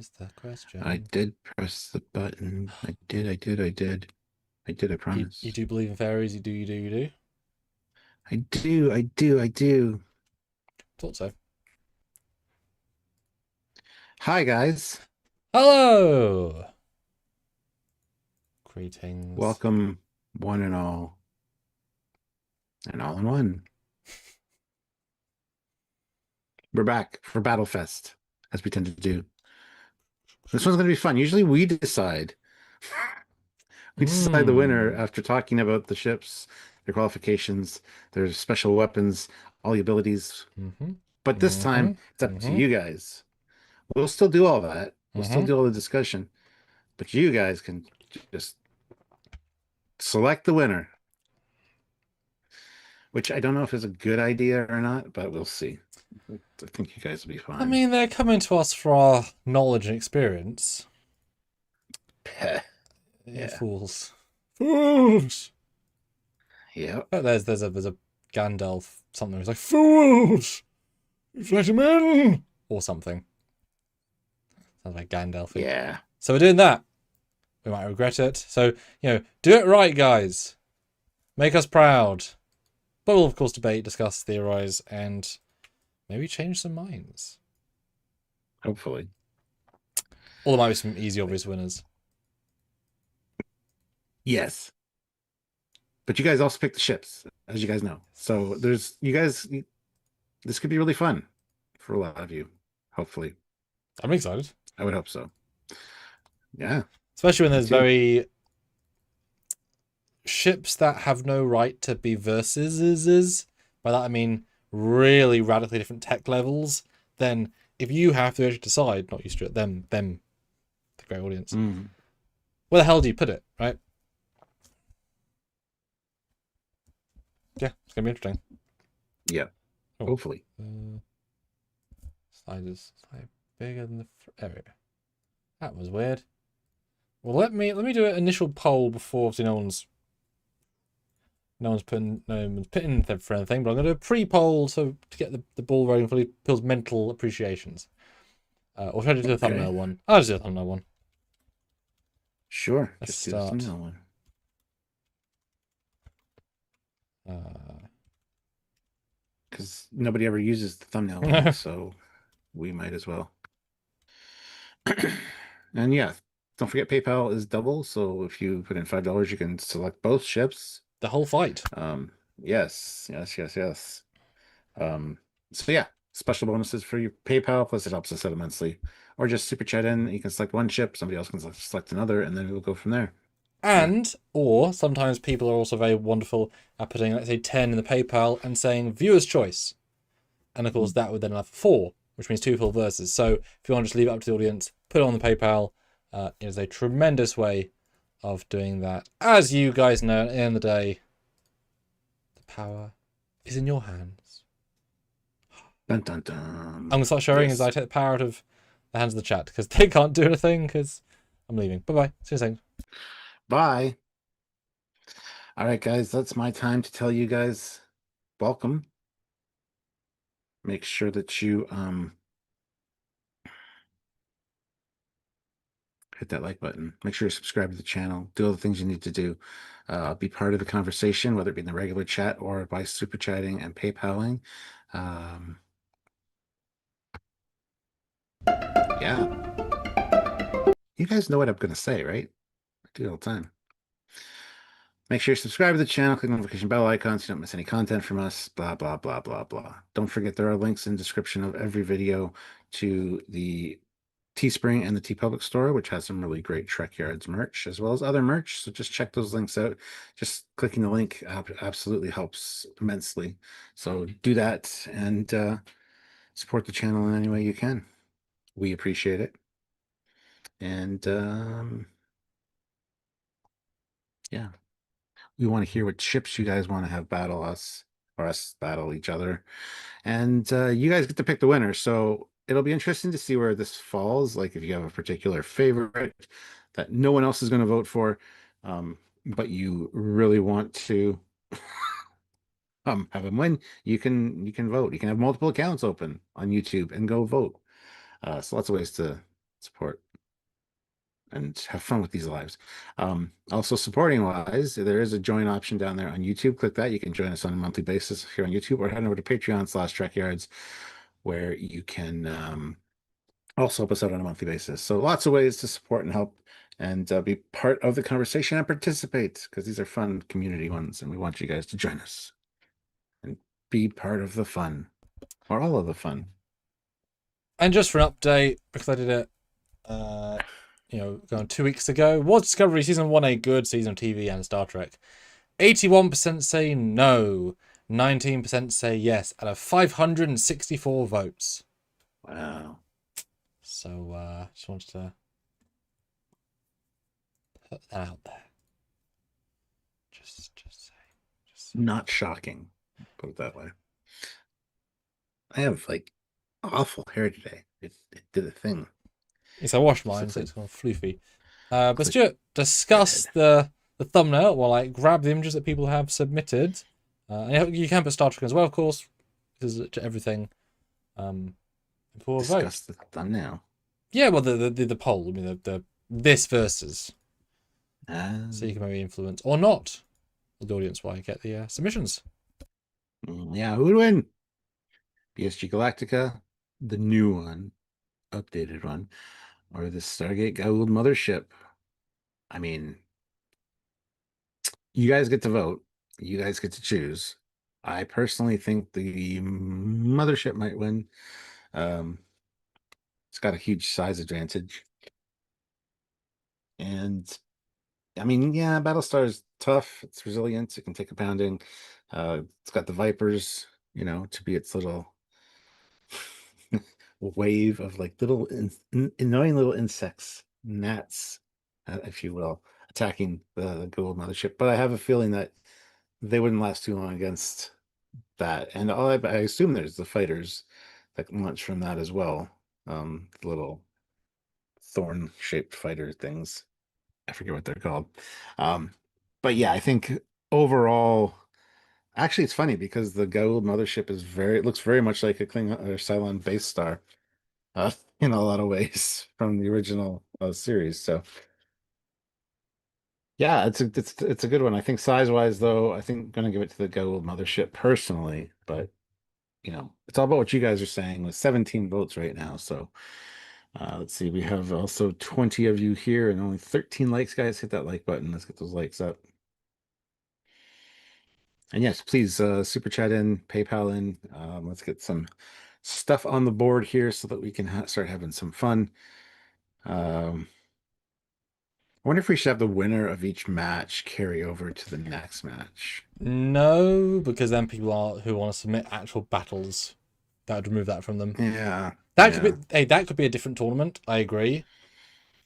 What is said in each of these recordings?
is the question. I did press the button. I did, I You promise. do believe in fairies? You do. I do. Thought so. Hi, guys. Hello! Greetings. Welcome, one and all in one. We're back for Battlefest, as we tend to do. This one's going to be fun. Usually we decide. We decide the winner Hmm. after talking about the ships, their qualifications, their special weapons, all the abilities. Mm-hmm. But this Mm-hmm. time, it's up to Mm-hmm. you guys. We'll still do all that. We'll still Mm-hmm. do all the discussion. But you guys can just select the winner, which I don't know if is a good idea or not, but we'll see. I think you guys will be I fine. mean, they're coming to us for our knowledge and experience. Peh. Yeah, Yeah. fools. Fools! Yep. Oh, there's a Gandalf something. He's like, fools! You've let him in! Or something. Sounds like Gandalfy. Yeah. So we're doing that. We might regret it. So, do it right, guys. Make us proud. But we'll, of course, debate, discuss, theorize, and maybe change some minds. Hopefully. Or there might be some easy, obvious winners. Yes. But you guys also picked the ships, as you guys know. So this could be really fun for a lot of you. Hopefully. I'm excited. I would hope so. Yeah. Especially when Me there's too. very ships that have no right to be versus. By that I mean really radically different tech levels. Then if you have to actually decide, not you, Stuart, them, the great audience, Mm. where the hell do you put it, right? Yeah, it's gonna be interesting. Yeah. Oh, Hopefully. sliders slightly bigger than the area. That was weird. Well, let me do an initial poll before obviously no one's putting for anything, but I'm gonna do a pre-poll so to get the ball rolling for people's mental appreciations. Or should I do a Okay. thumbnail one? I'll just do a thumbnail one. Sure. Let's Just do this start. one. Uh, Because nobody ever uses the thumbnail one, so we might as well. And yeah, don't forget PayPal is double, so if you put in $5, you can select both ships. the whole fight. Yes. Um, so yeah, special bonuses for your PayPal, plus it helps us out immensely. Or just super chat in, you can select one ship, somebody else can select another, and then we'll go from there. Yeah. Or sometimes people are also very wonderful at putting, let's say, 10 in the PayPal and saying viewer's choice. And of course, that would then have 4, which means 2 full verses. So if you want to just leave it up to the audience, put it on the PayPal. It is a tremendous way of doing that. As you guys know, at the end of the day, the power is in your hands. Dun dun I'm dun. going to start sharing as I Yes. take the power out of the hands of the chat because they can't do anything because I'm leaving. Bye bye. See you soon. Bye. All right, guys, that's my time to tell you guys welcome. Make sure that you hit that like button. Make sure you subscribe to the channel. Do all the things you need to do. Be part of the conversation, whether it be in the regular chat or by super chatting and PayPaling. Um, yeah, you guys know what I'm going to say, right? I do it all the time. Make sure you subscribe to the channel, click the notification bell icon so you don't miss any content from us, blah, blah, blah, blah, blah. Don't forget there are links in the description of every video to the Teespring and the TeePublic store, which has some really great Trekyards merch, as well as other merch. So just check those links out. Just clicking the link absolutely helps immensely. So do that and support the channel in any way you can. We appreciate it. And yeah, we want to hear what ships you guys want to have battle us or us battle each other. And you guys get to pick the winner. So it'll be interesting to see where this falls. Like if you have a particular favorite that no one else is going to vote for, but you really want to have them win, you can vote. You can have multiple accounts open on YouTube and go vote. So lots of ways to support and have fun with these lives. Also, supporting wise, there is a join option down there on YouTube. Click that. You can join us on a monthly basis here on YouTube, or head over to Patreon/Trekyards, where you can also help us out on a monthly basis. So lots of ways to support and help and be part of the conversation and participate, because these are fun community ones, and we want you guys to join us and be part of the fun, or all of the fun. And just for an update, because I did it, going 2 weeks ago, was Discovery Season 1 a good season of TV and Star Trek? 81% say no, 19% say yes, out of 564 votes. Wow. So, just wanted to put that out there. Just say. Not shocking, put it that way. I have like awful hair today. It did a thing. Yes, I washed mine, so it's kind of floofy. But Stuart, discuss the thumbnail while I grab the images that people have submitted. And you can put Star Trek as well, of course, because to everything. Discuss the thumbnail. Yeah, well, the poll. I mean, the this versus. So you can maybe influence or not the audience while you get the submissions. Yeah, who would win? BSG Galactica, the new one, updated one, or the Stargate Goa'uld mothership? I mean, you guys get to vote. You guys get to choose. I personally think the mothership might win. It's got a huge size advantage. And I mean, yeah, Battlestar is tough. It's resilient. It can take a pounding. It's got the Vipers, to be its little wave of like little annoying little insects, gnats, if you will, attacking the Goa'uld mothership. But I have a feeling that they wouldn't last too long against that. And I assume there's the fighters that launch from that as well. Little thorn-shaped fighter things. I forget what they're called. But yeah, I think overall, actually, it's funny because the Goa'uld mothership looks very much like a Klingon or Cylon base star, in a lot of ways from the original series. So yeah, it's a good one. I think size-wise, though, I think I'm gonna give it to the Goa'uld mothership personally, but it's all about what you guys are saying with 17 votes right now. So let's see, we have also 20 of you here and only 13 likes, guys. Hit that like button. Let's get those likes up. And yes, please super chat in, PayPal in. Let's get some stuff on the board here so that we can start having some fun. I wonder if we should have the winner of each match carry over to the next match. No, because then people who want to submit actual battles, that would remove that from them. Yeah. That could be a different tournament. I agree.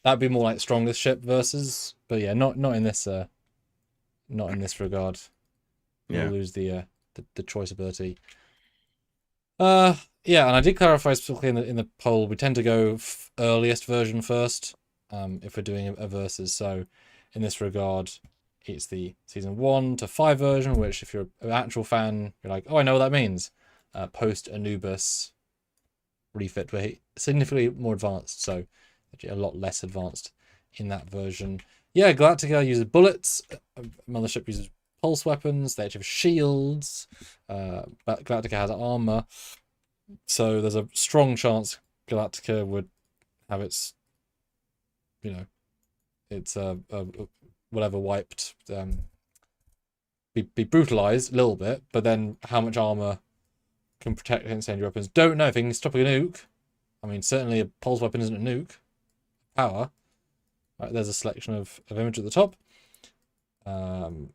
That'd be more like strongest ship versus, but yeah, not in this regard. You'll lose the choice ability. Yeah, and I did clarify specifically in the poll, we tend to go earliest version first, if we're doing a versus. So in this regard, it's the season 1 to 5 version, which if you're an actual fan, you're like, oh, I know what that means. Post Anubis refit, where significantly more advanced, so actually a lot less advanced in that version. Yeah, Galactica uses bullets, Mothership uses pulse weapons, they actually have shields, but Galactica has armor, so there's a strong chance Galactica would have its, its whatever wiped, be brutalized a little bit, but then how much armor can protect against incendiary weapons? Don't know if it can stop a nuke. I mean, certainly a pulse weapon isn't a nuke. Power. Right, there's a selection of image at the top. And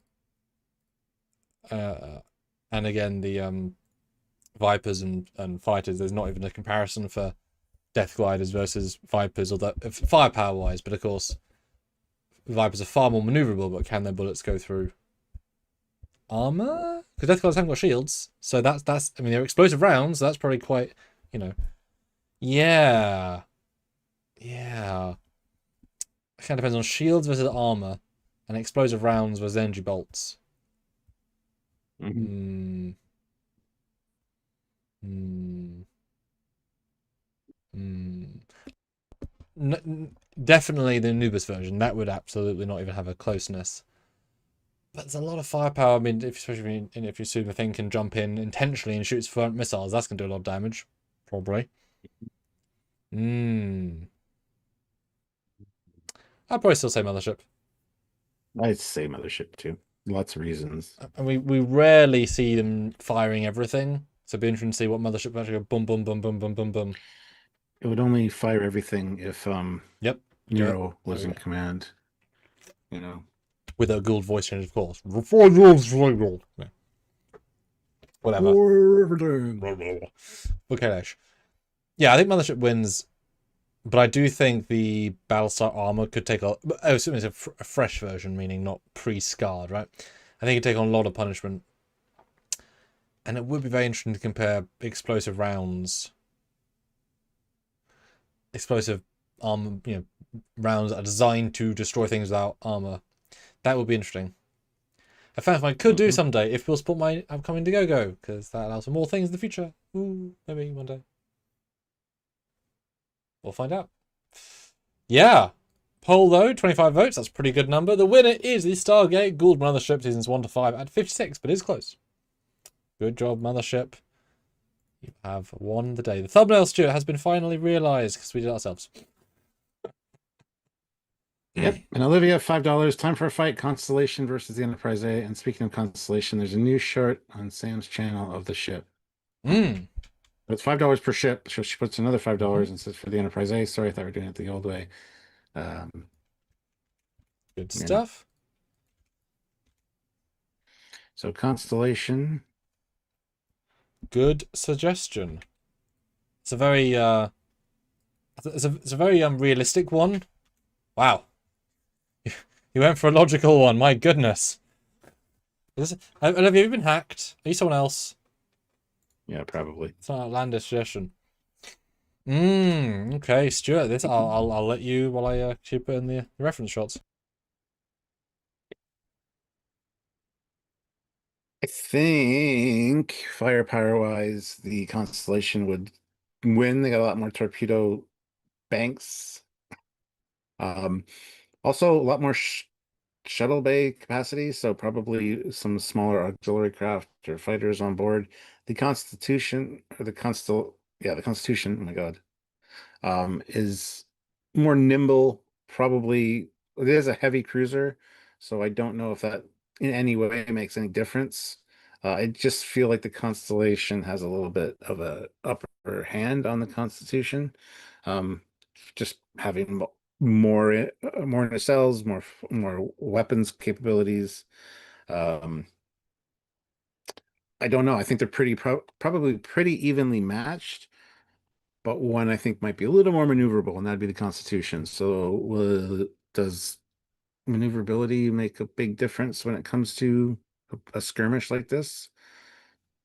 again, the Vipers and fighters, there's not even a comparison for Death Gliders versus Vipers, or that firepower wise, but of course Vipers are far more maneuverable, but can their bullets go through armor? Because Death Gliders haven't got shields, so that's I mean, they're explosive rounds, so that's probably quite, yeah. It kind of depends on shields versus armor, and explosive rounds versus energy bolts. definitely the Anubis version. That would absolutely not even have a closeness. But there's a lot of firepower. I mean, especially if you super thing can jump in intentionally and shoots front missiles, that's gonna do a lot of damage, probably. I'd probably still say Mothership. I'd say Mothership too. Lots of reasons. And we rarely see them firing everything, so it'd be interesting to see what Mothership actually go boom, boom, boom, boom, boom, boom, boom. It would only fire everything if Yep. Nero was in command. You know. With a Gould voice change, of course. Yeah. Whatever. Okay, yeah, I think Mothership wins, but I do think the Battlestar armor could take a. Oh, it's a fresh version, meaning not pre-scarred, right? I think it'd take on a lot of punishment, and it would be very interesting to compare explosive rounds, explosive armor, rounds that are designed to destroy things without armor. That would be interesting. A fan I could do someday if people support my upcoming Indiegogo, because that allows for more things in the future. Ooh, maybe one day. We'll find out. Yeah. Poll though, 25 votes. That's a pretty good number. The winner is the Stargate Gould Mothership seasons 1 to 5 at 56, but it's close. Good job, Mothership. You have won the day. The thumbnail, Stuart, has been finally realised because we did it ourselves. Yep. And Olivia, $5. Time for a fight. Constellation versus the Enterprise A. And speaking of Constellation, there's a new short on Sam's channel of the ship. It's $5 per ship. So she puts another $5 and says for the Enterprise A. Sorry, I thought we were doing it the old way. Good stuff. So Constellation. Good suggestion. It's a very it's a very realistic one. Wow. You went for a logical one. My goodness. Have you been hacked? Are you someone else? Yeah, probably. It's an outlandish suggestion. Okay, Stuart. This I'll let you while I keep it in the reference shots. I think firepower-wise, the Constellation would win. They got a lot more torpedo banks. Also a lot more shuttle bay capacity, so probably some smaller auxiliary craft or fighters on board. The Constitution or the Constitution, oh my God, is more nimble. Probably it is a heavy cruiser, so I don't know if that in any way makes any difference. I just feel like the Constellation has a little bit of a upper hand on the Constitution. Just having more nacelles, more weapons capabilities. I don't know. I think they're probably pretty evenly matched, but one I think might be a little more maneuverable, and that'd be the Constitution. So, does maneuverability make a big difference when it comes to a skirmish like this?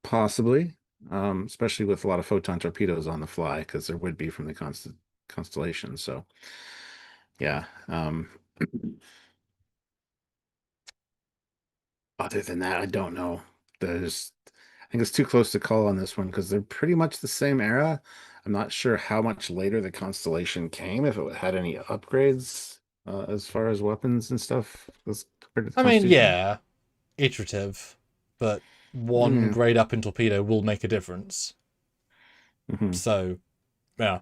Possibly, especially with a lot of photon torpedoes on the fly, because there would be from the Constellation. So, yeah. Other than that, I don't know. I think it's too close to call on this one because they're pretty much the same era. I'm not sure how much later the Constellation came, if it had any upgrades as far as weapons and stuff. I mean, yeah, iterative, but one grade up in torpedo will make a difference. So, yeah.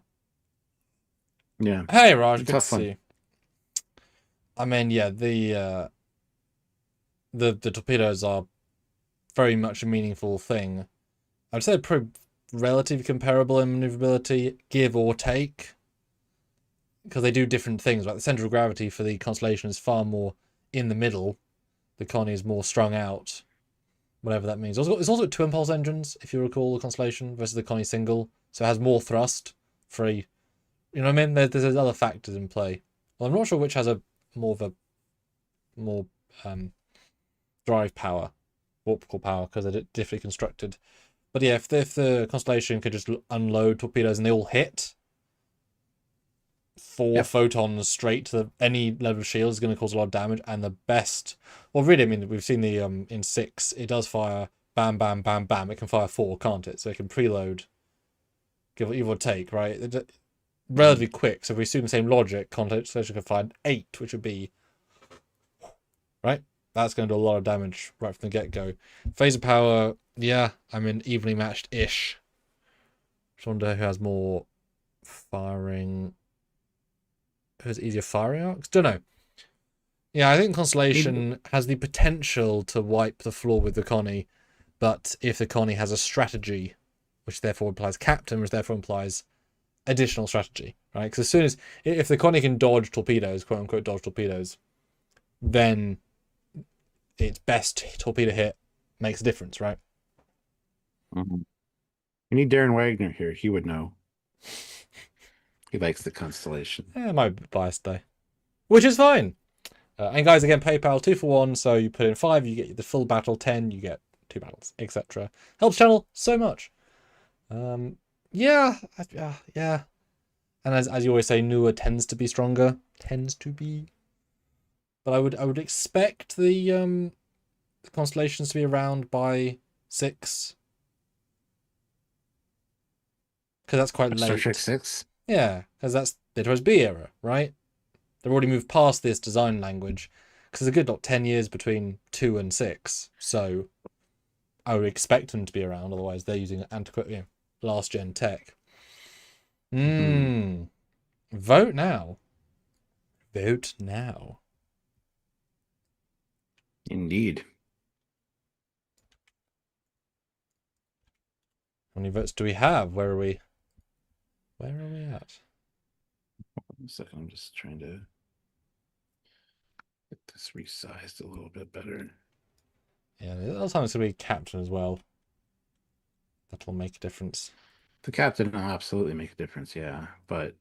Yeah. Hey, Raj, good to see you. I mean, yeah, the torpedoes are very much a meaningful thing. I'd say they're pretty relatively comparable in maneuverability, give or take, because they do different things. Like the center of gravity for the Constellation is far more in the middle. The Connie is more strung out, whatever that means. It's also two impulse engines, if you recall, the Constellation versus the Connie single, so it has more thrust. You know what I mean? There's other factors in play. Well, I'm not sure which has a more drive power, warp core power, because they're differently constructed. But yeah, if the Constellation could just unload torpedoes and they all hit, 4 photons straight to any level of shield is going to cause a lot of damage. And the best, well, really, I mean, we've seen the in 6, it does fire bam, bam, bam, bam. It can fire 4, can't it? So it can preload, give or take, right? relatively quick. So if we assume the same logic, Constellation could find 8, which would be right. That's going to do a lot of damage right from the get-go. Phaser power, yeah, I mean evenly matched-ish. Just wonder who has more firing. Who has easier firing arcs? Don't know. Yeah, I think Constellation has the potential to wipe the floor with the Connie, but if the Connie has a strategy, which therefore implies captain, which therefore implies additional strategy, right? Because as soon as, if the Connie can dodge torpedoes, quote unquote dodge torpedoes, then its best torpedo hit makes a difference, right? Mm-hmm. We need Darren Wagner here. He would know. He likes the Constellation. Yeah, might be biased though, which is fine. And guys, again, PayPal 2 for 1. So you put in 5, you get the full battle. 10, you get 2 battles, etc. Helps channel so much. Yeah. And as you always say, newer tends to be stronger. But I would expect the constellations to be around by 6. Because that's quite late. Star Trek 6? Yeah, because that's the B era, right? They've already moved past this design language. Because there's a good 10 years between 2 and 6. So I would expect them to be around. Otherwise, they're using antiquated, last gen tech. Vote now. Vote now. Indeed. How many votes do we have? Where are we? Where are we at? 1 second, I'm just trying to get this resized a little bit better. Yeah, the other time it's going to be captain as well. That'll make a difference. The captain will absolutely make a difference, yeah. But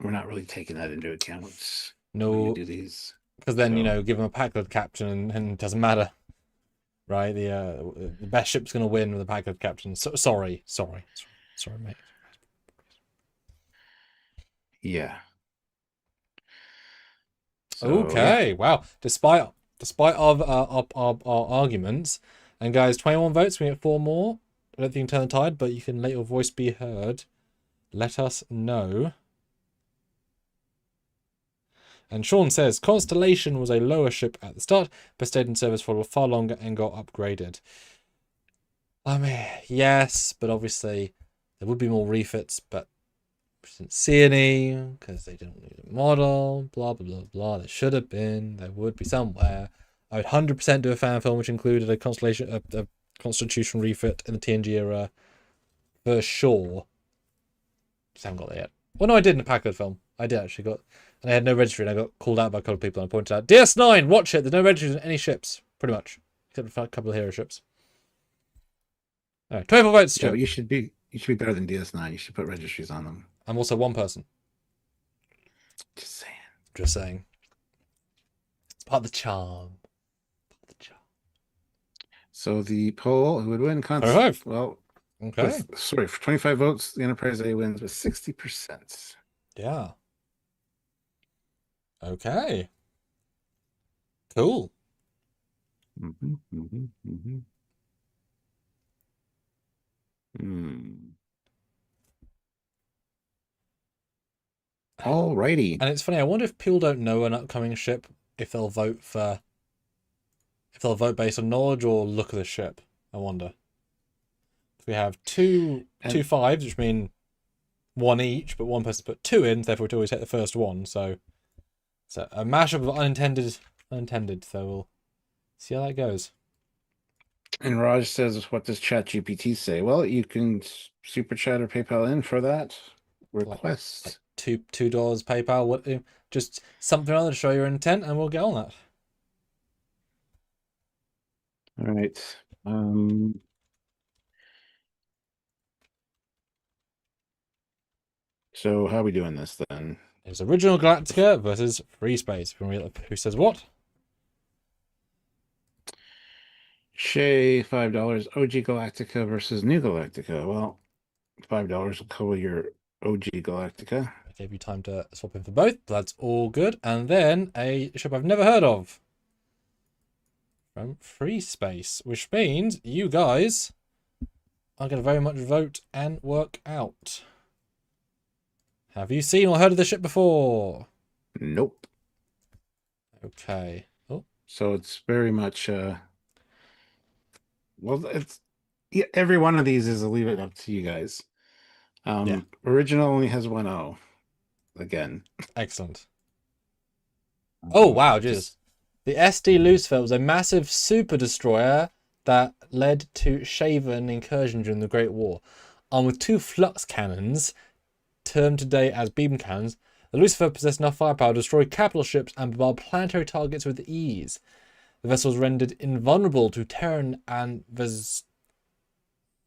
we're not really taking that into account. No, do these. Because then, give them a Packard captain and it doesn't matter. Right? The best ship's going to win with a Packard captain. So, sorry, mate. Yeah. So, okay, yeah. Wow. Despite our arguments, and guys, 21 votes, we get 4 more. I don't think you can turn the tide, but you can let your voice be heard. Let us know. And Sean says, Constellation was a lower ship at the start, but stayed in service for far longer and got upgraded. I mean, yes, but obviously there would be more refits, but we didn't see any because they didn't need a model, blah, blah, blah, blah. There should have been. There would be somewhere. I would 100% do a fan film which included a Constitution refit in the TNG era for sure. Just haven't got that yet. Well, no, I did in a Packard film. I did actually got, and I had no registry, and I got called out by a couple of people, and I pointed out, DS9, watch it. There's no registries on any ships, pretty much, except for a couple of hero ships. All right, 24 votes. Yeah, you should be better than DS9. You should put registries on them. I'm also one person. Just saying. It's part of the charm. So the poll, who would win? 25. Well, okay. For 25 votes, the Enterprise A wins with 60%. Yeah. Okay. Cool. Alrighty. And it's funny, I wonder if people don't know an upcoming ship, if they'll vote based on knowledge or look of the ship. I wonder. We have two 5s, which mean 1 each, but one person put 2 in, therefore we'd always take the first one. So it's a mashup of unintended. So we'll see how that goes. And Raj says, what does ChatGPT say? Well, you can super chat or PayPal in for that request. Like $2 PayPal, what? Just something or other to show your intent, and we'll get on that. All right. So how are we doing this then? It's original Galactica versus Free Space. Who says what? Shay, $5. OG Galactica versus New Galactica. Well, $5 will cover your OG Galactica. I gave you time to swap in for both. That's all good. And then a ship I've never heard of from Free Space, which means you guys are going to very much vote and work out Have you seen or heard of the ship before? Nope. Okay. Oh. So it's very much well, it's yeah, every one of these is a leave it up to you guys. Yeah. Original only has 1 O again. Excellent. Oh, wow, Just Jesus. The SD Lucifer was a massive super destroyer that led to Shaven incursion during the Great War. Armed with 2 flux cannons, termed today as beam cannons, the Lucifer possessed enough firepower to destroy capital ships and bombard planetary targets with ease. The vessel was rendered invulnerable to Terran and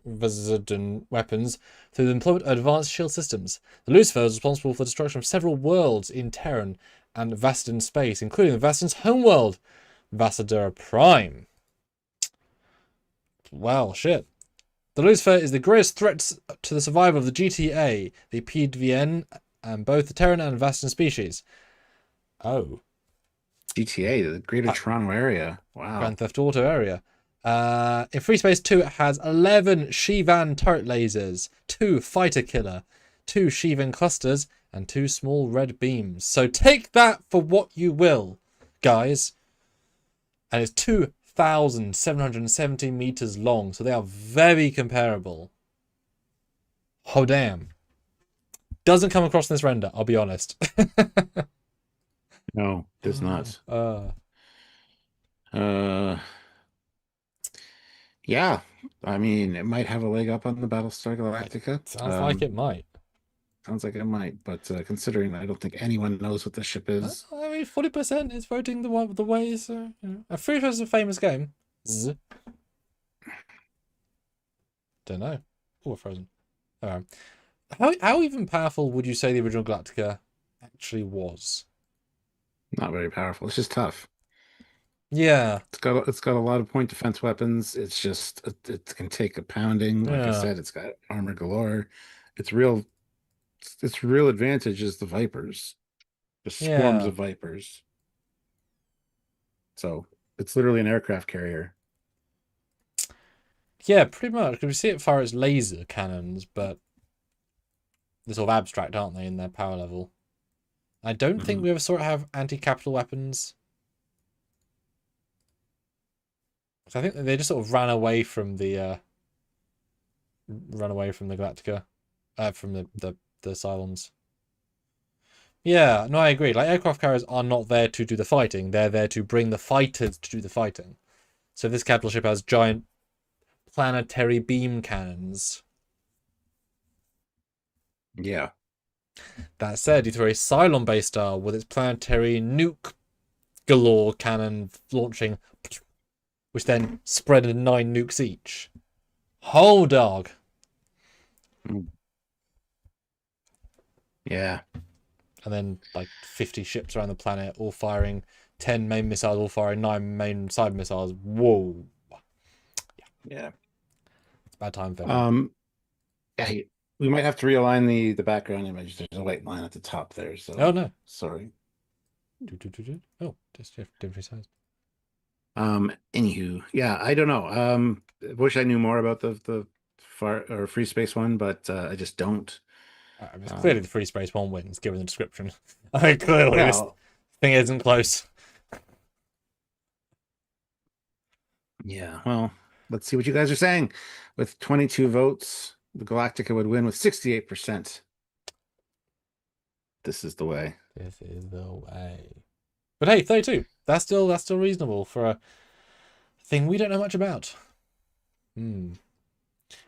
Vezirdan weapons through the employment of advanced shield systems. The Lucifer was responsible for the destruction of several worlds in Terran and Vastadan space, including Vastadan's homeworld, Vasadura Prime. Well, shit. The Lucifer is the greatest threat to the survival of the GTA, the PDVN, and both the Terran and Vastadan species. Oh. GTA, the Greater Toronto Area. Wow. Grand Theft Auto area. In Free Space 2, it has 11 Shivan turret lasers, 2 fighter killer, 2 Shivan clusters, and 2 small red beams. So take that for what you will, guys. And it's 2,770 meters long, so they are very comparable. Oh, damn. Doesn't come across in this render, I'll be honest. No, does not. Yeah, I mean, it might have a leg up on the Battlestar Galactica. Sounds like it might. Sounds like it might, but considering I don't think anyone knows what the ship is. I mean, 40% is voting the way. So, you know. I'm pretty sure it's a famous game. Don't know. Oh, we're frozen. How even powerful would you say the original Galactica actually was? Not very powerful. It's just tough. Yeah. It's got a lot of point defense weapons. It's just it can take a pounding. Like I said, it's got armor galore. Its real advantage is the Vipers. Just swarms of Vipers. So it's literally an aircraft carrier. Yeah, pretty much. Because we see it fire its laser cannons, but they're sort of abstract, aren't they, in their power level? I don't think we ever saw it have anti-capital weapons. I think they just sort of ran away from the Galactica, from the Cylons. Yeah, no, I agree. Like, aircraft carriers are not there to do the fighting; they're there to bring the fighters to do the fighting. So this capital ship has giant planetary beam cannons. Yeah. That said, you throw a Cylon-based star with its planetary nuke galore cannon launching, which then spread into 9 nukes each. Whole dog. Yeah. And then like 50 ships around the planet, all firing 10 main missiles, all firing 9 main side missiles. Whoa. Yeah. It's a bad time for yeah, we might have to realign the background image. There's a white line at the top there. So oh no. Sorry. Oh, just different size. Anywho, yeah, I don't know. I wish I knew more about the free space one, but I just don't. Clearly the free space one wins, given the description. Clearly this thing isn't close. Yeah, well, let's see what you guys are saying. With 22 votes, the Galactica would win with 68%. This is the way. This is the way. But hey, 32. That's still reasonable for a thing we don't know much about. And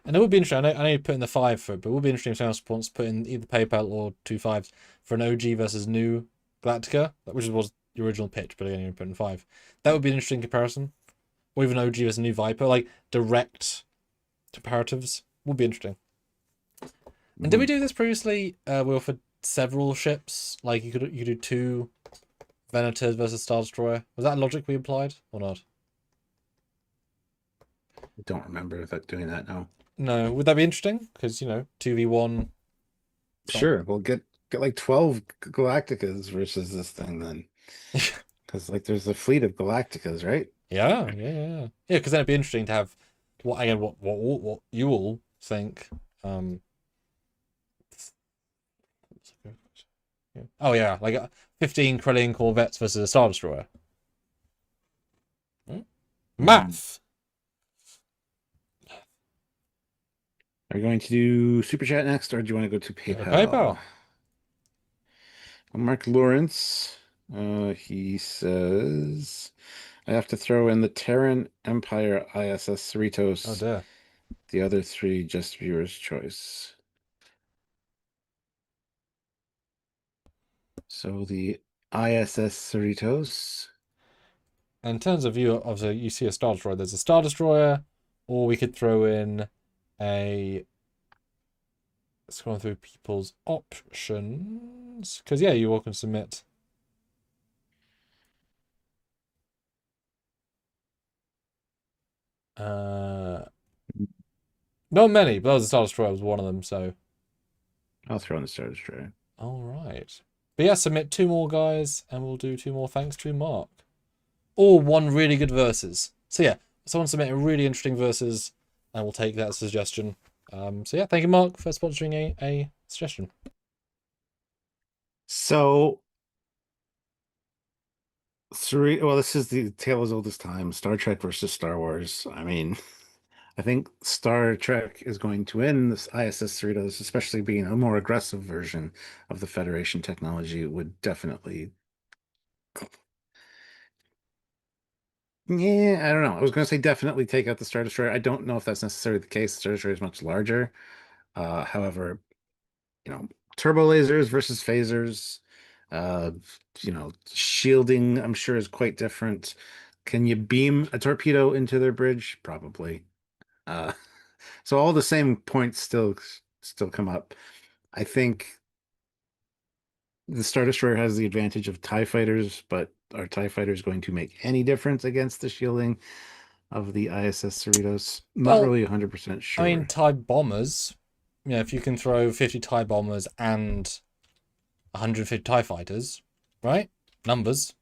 it would be interesting. I know you put in the 5 for it, but it would be interesting if someone wants to put in either PayPal or 2 5s for an OG versus new Galactica, which was the original pitch, but again, you put in 5. That would be an interesting comparison. Or even OG versus new Viper, like direct comparatives would be interesting. And did we do this previously? We offered several ships. Like you could do 2 Venators versus Star Destroyer. Was that logic we applied or not? I don't remember doing that now. No, would that be interesting? Because 2v1. Sure, we'll get like 12 Galacticas versus this thing then. Because like there's a fleet of Galacticas, right? Yeah. Because then it'd be interesting to have what you all think. Oh yeah, like 15 Krellian corvettes versus a Star Destroyer. Math. Are you going to do Super Chat next, or do you want to go to PayPal? PayPal. Mark Lawrence, he says, I have to throw in the Terran Empire ISS Cerritos. Oh dear. The other three just viewer's choice. So the ISS Cerritos. In terms of view, obviously you see a Star Destroyer. There's a Star Destroyer, or we could throw in a. Scrolling through people's options, because yeah, you all can submit. Not many, but that was a Star Destroyer was one of them. So I'll throw in the Star Destroyer. all right, but yeah, submit 2 more guys, and we'll do 2 more thanks to Mark, or 1 really good versus. So yeah, someone submit a really interesting versus, and we'll take that suggestion. So yeah, thank you, Mark, for sponsoring a suggestion. So, this is the tale as old as time. Star Trek versus Star Wars. I mean, I think Star Trek is going to win. This ISS Cerritos, especially being a more aggressive version of the Federation technology, would definitely. Yeah, I don't know. I was going to say definitely take out the Star Destroyer. I don't know if that's necessarily the case. The Star Destroyer is much larger. However, turbo lasers versus phasers, uh, shielding, I'm sure is quite different. Can you beam a torpedo into their bridge? Probably. Uh, so all the same points still come up. I think the Star Destroyer has the advantage of TIE fighters, but are TIE fighters going to make any difference against the shielding of the ISS Cerritos? Not Well, really 100% sure. I mean, TIE bombers. If you can throw 50 TIE bombers and 150 TIE fighters, right? Numbers.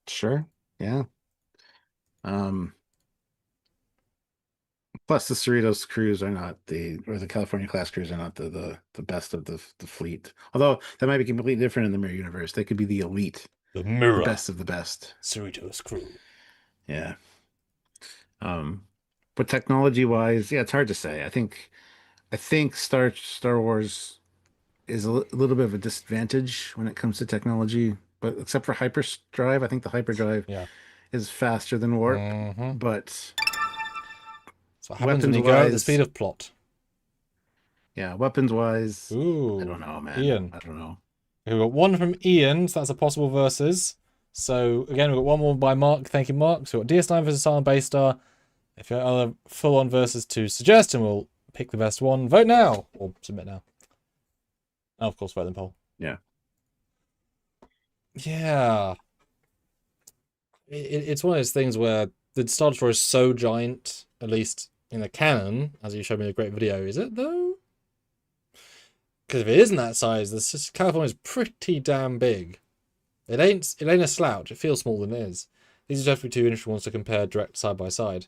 Sure. Yeah. Plus, the Cerritos crews are not or the California class crews are not the best of the fleet. Although that might be completely different in the Mirror universe. They could be the elite, The the Mirror best of the best. Cerritos crew. Yeah. But technology-wise, yeah, it's hard to say. I think Star Wars is a little bit of a disadvantage when it comes to technology, but except for hyperdrive, I think the hyperdrive Yeah. is faster than warp. Mm-hmm. But That's what happens when you go at the speed of plot. yeah, weapons-wise, Ooh. I don't know, man. Ian. I don't know. We've got 1 from Ian, so that's a possible versus. So again, we've got 1 more by Mark. Thank you, Mark. So we've got DS9 versus Silent Baystar. If you have other full-on versus to suggest, and we'll pick the best one. Vote now or submit now. And of course, vote in the poll. Yeah. Yeah. It's one of those things where the Star Destroyer is so giant, at least in the canon, as you showed me a great video. Is it though? Because if it isn't that size, California is pretty damn big. It ain't a slouch. It feels smaller than it is. These are definitely 2 interesting ones to compare direct side by side.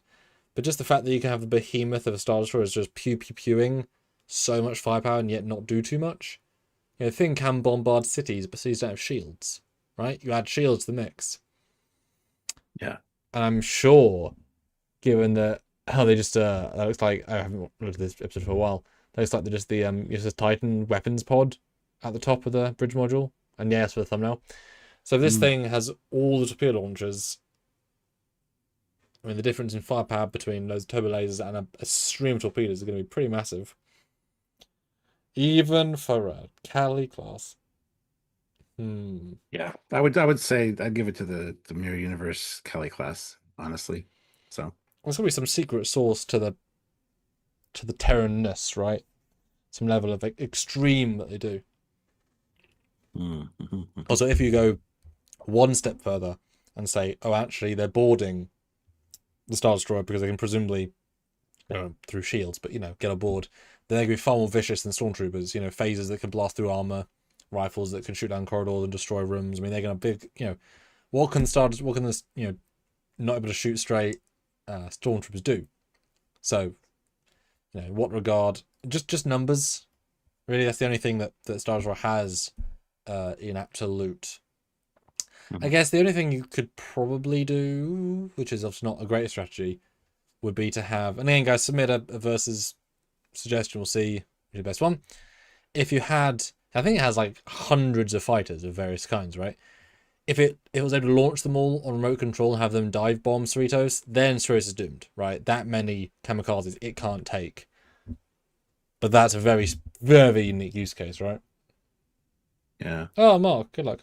But just the fact that you can have the behemoth of a Star Destroyer is just pewing so much firepower and yet not do too much. The thing can bombard cities, but cities don't have shields, right? You add shields to the mix. Yeah. And I'm sure, given that how they just that looks like, I haven't looked at this episode for a while. That looks like they're just the Titan weapons pod at the top of the bridge module. And yes, for the thumbnail. So this thing has all the torpedo launchers. I mean, the difference in firepower between those turbo lasers and a stream of torpedoes is going to be pretty massive. Even for a Cali class. Yeah, I would say I'd give it to the Mirror Universe Kelly class, honestly. So there's gonna be some secret source to the Terran-ness, right? Some level of extreme that they do. Also, if you go 1 step further and say, oh, actually, they're boarding the Star Destroyer because they can presumably, through shields, but get aboard, then they can be far more vicious than stormtroopers. Phasers that can blast through armor, rifles that can shoot down corridors and destroy rooms. I mean, they're gonna big. What can this not able to shoot straight stormtroopers do? So, in what regard? Just numbers. Really, that's the only thing that Star Destroyer has in absolute. I Mhm. guess the only thing you could probably do, which is obviously not a great strategy, would be to have, and again, guys, submit a versus suggestion. We'll see the best one. If you had, I think it has like hundreds of fighters of various kinds, right? If it was able to launch them all on remote control and have them dive bomb Cerritos, then Cerritos is doomed, right? That many kamikazes it can't take. But that's a very, very unique use case, right? Yeah. Oh, Mark, good luck.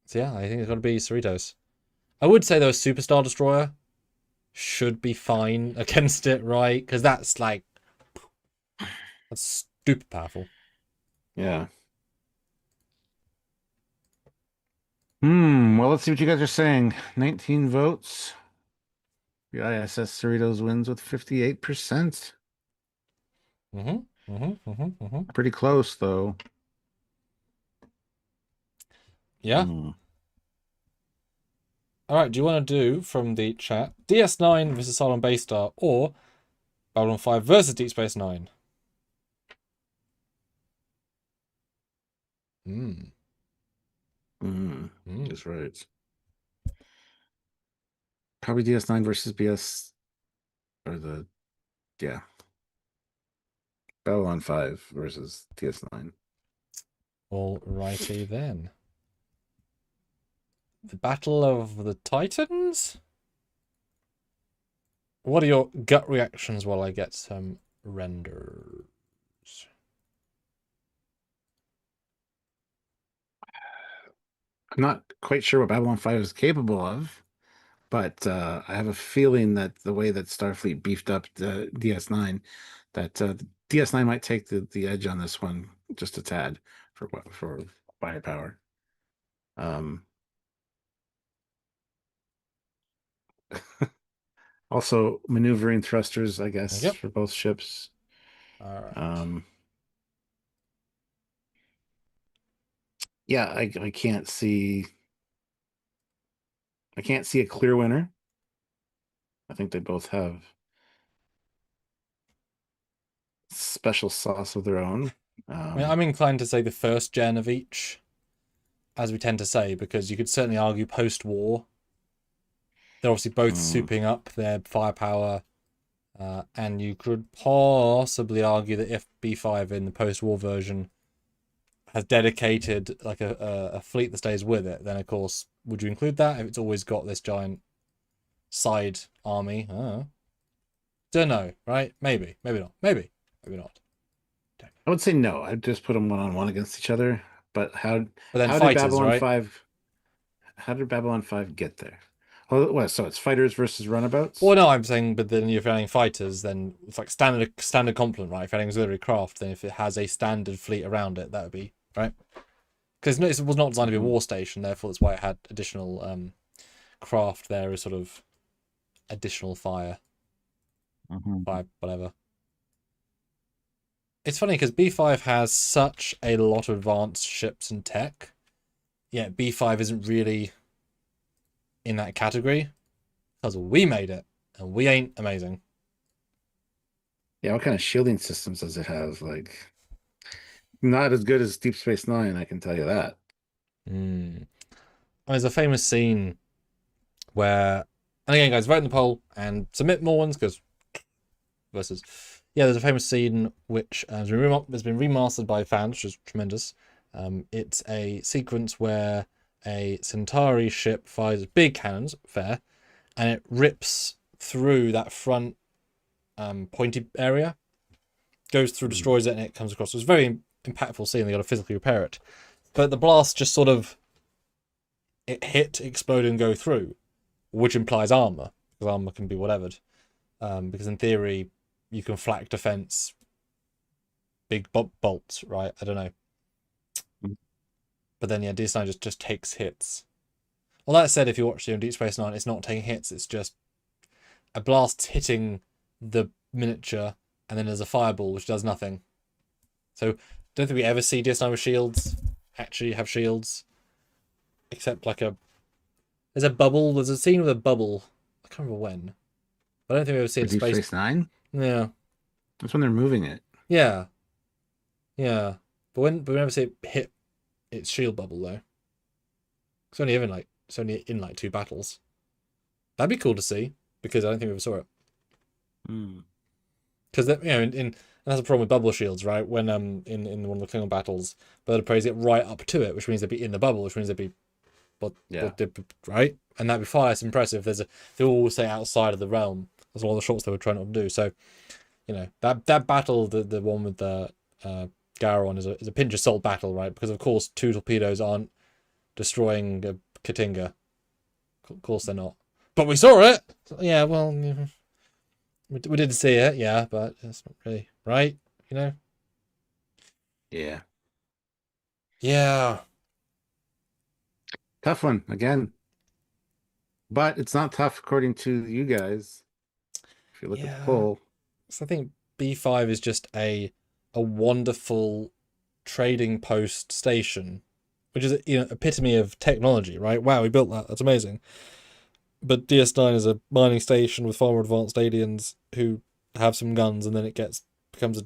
So yeah, I think it's got to be Cerritos. I would say though, a Superstar Destroyer should be fine against it, right? Because that's like, that's stupid powerful. Yeah. Well, let's see what you guys are saying. 19 votes. The ISS Cerritos wins with 58%. Pretty close, though. Yeah. All right. Do you want to do from the chat DS9 versus Cylon Base Star or Babylon 5 versus Deep Space Nine? That's right. Probably DS9 versus BS, or yeah. Babylon 5 versus DS9. All righty then. The Battle of the Titans? What are your gut reactions while I get some renders? I'm not quite sure what Babylon 5 is capable of, but I have a feeling that the way that Starfleet beefed up the DS9, that DS9 might take the edge on this one just a tad for firepower. Also, maneuvering thrusters, I guess, Yep. for both ships. All right. Yeah, I can't see. I can't see a clear winner. I think they both have special sauce of their own. I mean, I'm inclined to say the first gen of each, as we tend to say, because you could certainly argue post-war. They're obviously both souping up their firepower, and you could possibly argue that if B5 in the post-war version has dedicated like a fleet that stays with it, then of course, would you include that if it's always got this giant side army? Don't know, right? Maybe, maybe not, maybe not. I would say no. I'd just put them one-on-one against each other. But But then how did fighters, Babylon right? 5 how did Babylon 5 get there? Oh, what, so it's fighters versus runabouts? Well, no, I'm saying, but then if you're adding fighters, then it's like standard complement, right? If you're adding auxiliary craft, then if it has a standard fleet around it, that would be right. Because it was not designed to be a war station, therefore that's why it had additional craft there as sort of additional fire, whatever. It's funny because B5 has such a lot of advanced ships and tech, yet B5 isn't really in that category because we made it and we ain't amazing. Yeah, what kind of shielding systems does it have? Like, not as good as Deep Space Nine, I can tell you that. There's a famous scene where, and again, guys, vote in the poll and submit more ones because versus. Yeah, there's a famous scene which has been remastered by fans, which is tremendous. It's a sequence where a Centauri ship fires big cannons, fair, and it rips through that front pointy area, goes through, destroys it, and it comes across. It's a very impactful scene. They got to physically repair it, but the blast just sort of it hit, explode, and go through, which implies armor because armor can be whatevered. Because in theory, you can flak defense, big bolts, right? I don't know. But then yeah, DS9 just takes hits. Well, that said, if you watch Deep Space Nine, it's not taking hits. It's just a blast hitting the miniature, and then there's a fireball which does nothing. So don't think we ever see DS9 with shields. Actually, have shields, except like there's a bubble. There's a scene with a bubble. I can't remember when. But I don't think we ever see it in Deep Space Nine? Yeah. That's when they're moving it. Yeah. Yeah. But we never see it hit its shield bubble though. It's only in like 2 battles. That'd be cool to see because I don't think we ever saw it. Because and that's the problem with bubble shields, right? When in one of the Klingon battles, Bird of Prey get right up to it, which means they'd be in the bubble, which means they'd be right, and that'd be far less impressive. They all say outside of the realm. That's one of the shots they were trying not to do. So, that battle, the one with the Gowron is a pinch of salt battle, right? Because of course 2 torpedoes aren't destroying a Katinga. Of course they're not. But we saw it. Yeah, well, we did see it. Yeah, but it's not really right. Yeah. Yeah. Tough one again. But it's not tough according to you guys. If you look at the poll. So I think B5 is just a wonderful trading post station, which is epitome of technology, right? Wow, we built that. That's amazing. But DS9 is a mining station with far more advanced aliens who have some guns, and then it becomes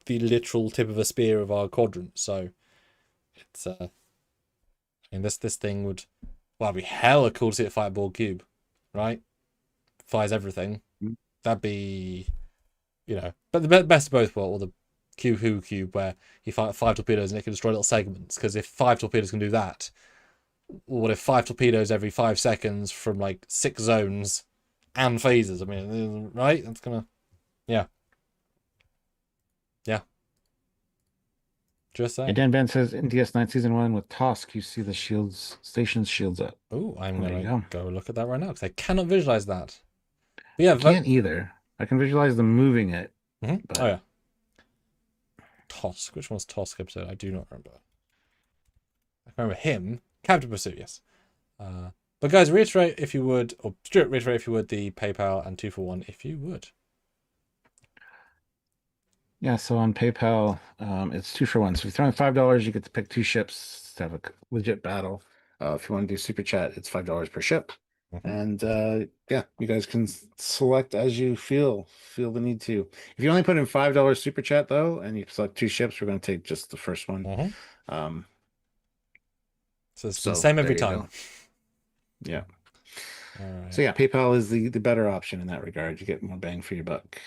the literal tip of a spear of our quadrant. So it's this thing would be hella cool to see it fight a Borg cube, right? Fires everything. That'd be, but the best of both worlds, or the cube where you fire 5 torpedoes and it can destroy little segments. Because if 5 torpedoes can do that, what if 5 torpedoes every 5 seconds from like 6 zones and phases? I mean, right? That's gonna, yeah. Just saying. And Dan Ben says in DS9 Season 1 with Tosk, you see the station's shields up. Oh, I'm gonna go look at that right now because I cannot visualize that. But yeah, I can't either. I can visualize them moving it. But... Oh yeah. Tosk. Which one's Tosk episode? I do not remember. I remember him. Captain Pursuit, yes. But guys, reiterate if you would, or Stuart, reiterate if you would, the PayPal and 2 for 1 if you would. Yeah, so on PayPal, it's 2 for 1. So if you throw in $5, you get to pick 2 ships to have a legit battle. If you want to do Super Chat, it's $5 per ship. And you guys can select as you feel the need to. If you only put in $5 Super Chat, though, and you select 2 ships, we're going to take just the first one. So it's the same every time. Yeah. All right. So yeah, PayPal is the better option in that regard. You get more bang for your buck.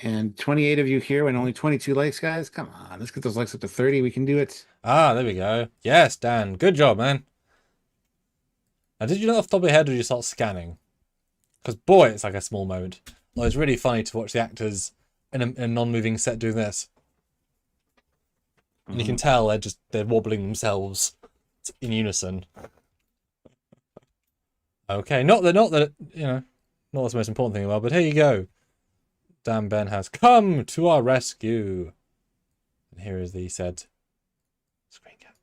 And 28 of you here and only 22 likes, guys. Come on, let's get those likes up to 30. We can do it. Ah, there we go. Yes, Dan. Good job, man. Now, did you know off the top of your head, or did you start scanning? Because boy, it's like a small moment. Well, it's really funny to watch the actors in a non-moving set doing this. And you can tell they're wobbling themselves in unison. Okay, not that not that's the most important thing about, but here you go. Dan Ben has come to our rescue. And here is the said screen cap.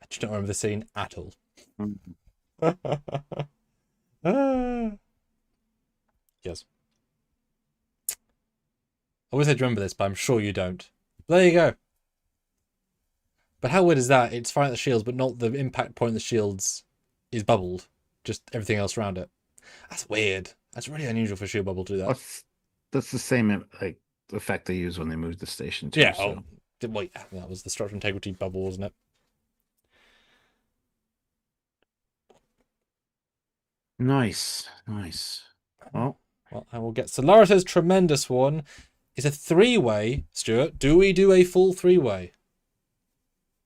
I just don't remember the scene at all. Yes. I wish I'd remember this, but I'm sure you don't. But there you go. But how weird is that? It's firing at the shields, but not the impact point of the shields is bubbled. Just everything else around it. That's weird. That's really unusual for shield bubble to do that. That's the same effect they use when they moved the station too. Yeah. So. That was the structural integrity bubble, wasn't it? Nice. Well, I will get Solaritas' tremendous one. It's a 3-way, Stuart. Do we do a full 3-way?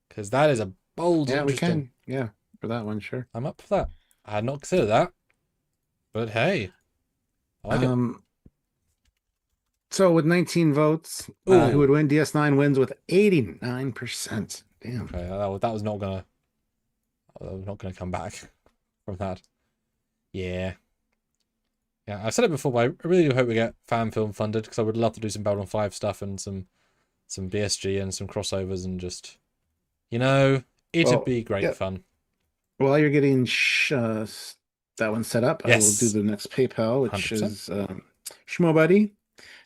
Because that is a bold. Yeah, we can. Yeah, for that one, sure. I'm up for that. I had not considered that. But hey, I like it. So with 19 votes, who would win? DS9 wins with 89%. Damn. Okay, that was not gonna come back from that. Yeah. I've said it before, but I really do hope we get fan film funded because I would love to do some Battlefront 5 stuff and some BSG and some crossovers and just, it'd be great fun. While you're getting that one set up, yes. I will do the next PayPal, which 100%. is Schmo Buddy,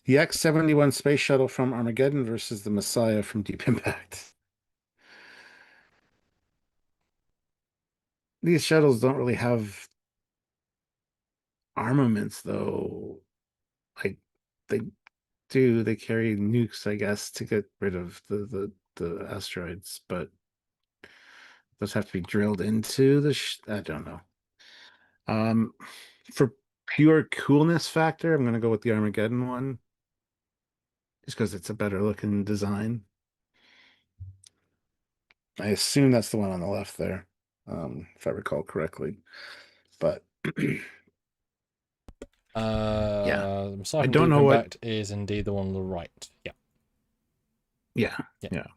the X-71 space shuttle from Armageddon versus the Messiah from Deep Impact. These shuttles don't really have armaments, though. Like they do. They carry nukes, I guess, to get rid of the asteroids, but those have to be drilled into the. I don't know. Um, for pure coolness factor, I'm gonna go with the Armageddon one, just because it's a better looking design. I assume that's the one on the left there, if I recall correctly. But yeah, Aside I from don't Deep know what. Impact is indeed the one on the right. Yeah. Yeah, Yeah. yeah,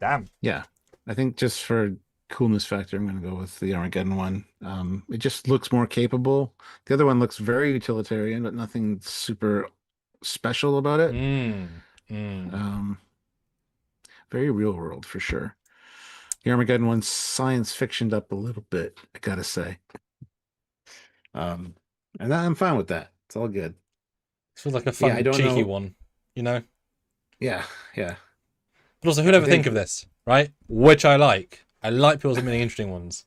Damn. yeah. I think just for coolness factor, I'm gonna go with the Armageddon one. It just looks more capable. The other one looks very utilitarian, but nothing super special about it. Mm. Mm. Um, very real world for sure. The Armageddon one's science fictioned up a little bit, I gotta say. Um, and I'm fine with that. It's all good. This feels like a Yeah, I fun, don't cheeky know. one, you know? Yeah, yeah. But also, who'd I ever think think of this, right? Which I like. I like people submitting interesting ones.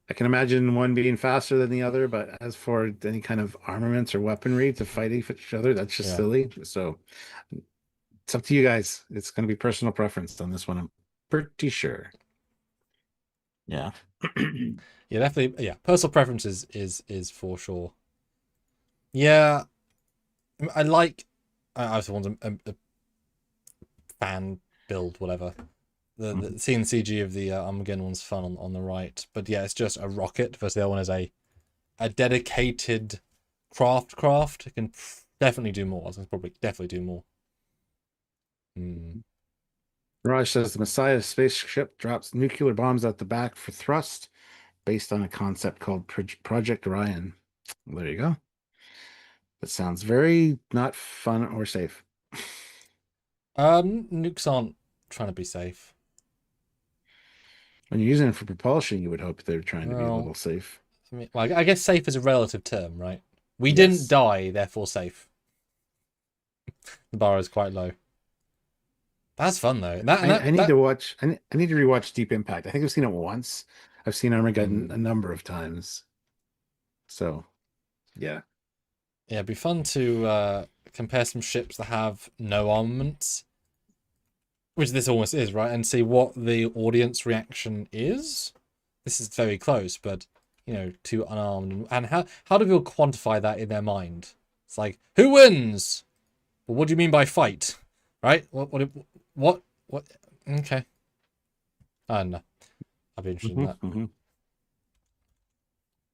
I can imagine one being faster than the other, but as for any kind of armaments or weaponry to fight each other, that's just Yeah. silly. So it's up to you guys. It's going to be personal preference on this one. I'm pretty sure. Yeah. Yeah, definitely. Yeah, personal preferences is for sure. Yeah, I like. I also want a fan build, whatever. The seeing the CG of the Armageddon one's fun on the right, but yeah, it's just a rocket versus the other one is a dedicated craft. It can definitely do more. I can probably definitely do more. Hmm. Mirage says the Messiah spaceship drops nuclear bombs out the back for thrust based on a concept called Project Orion. Well, there you go. That sounds very not fun or safe. Nukes aren't trying to be safe. When you're using it for propulsion, you would hope they're trying to be a Well, little safe. I mean, well, I guess safe is a relative term, right? We didn't Yes. die, therefore safe. The bar is quite low. That's fun though. That and I that need that to watch. I need to rewatch Deep Impact. I think I've seen it once. I've seen Armageddon a mm, number of times. So yeah. yeah, it'd be fun to compare some ships that have no armaments, which this almost is, right? And see what the audience reaction is. This is very close, but you know, to unarmed and how do people quantify that in their mind? It's like, who wins? Well, what do you mean by fight? Right? What okay. I don't know. I'd be interested in that. Hmm.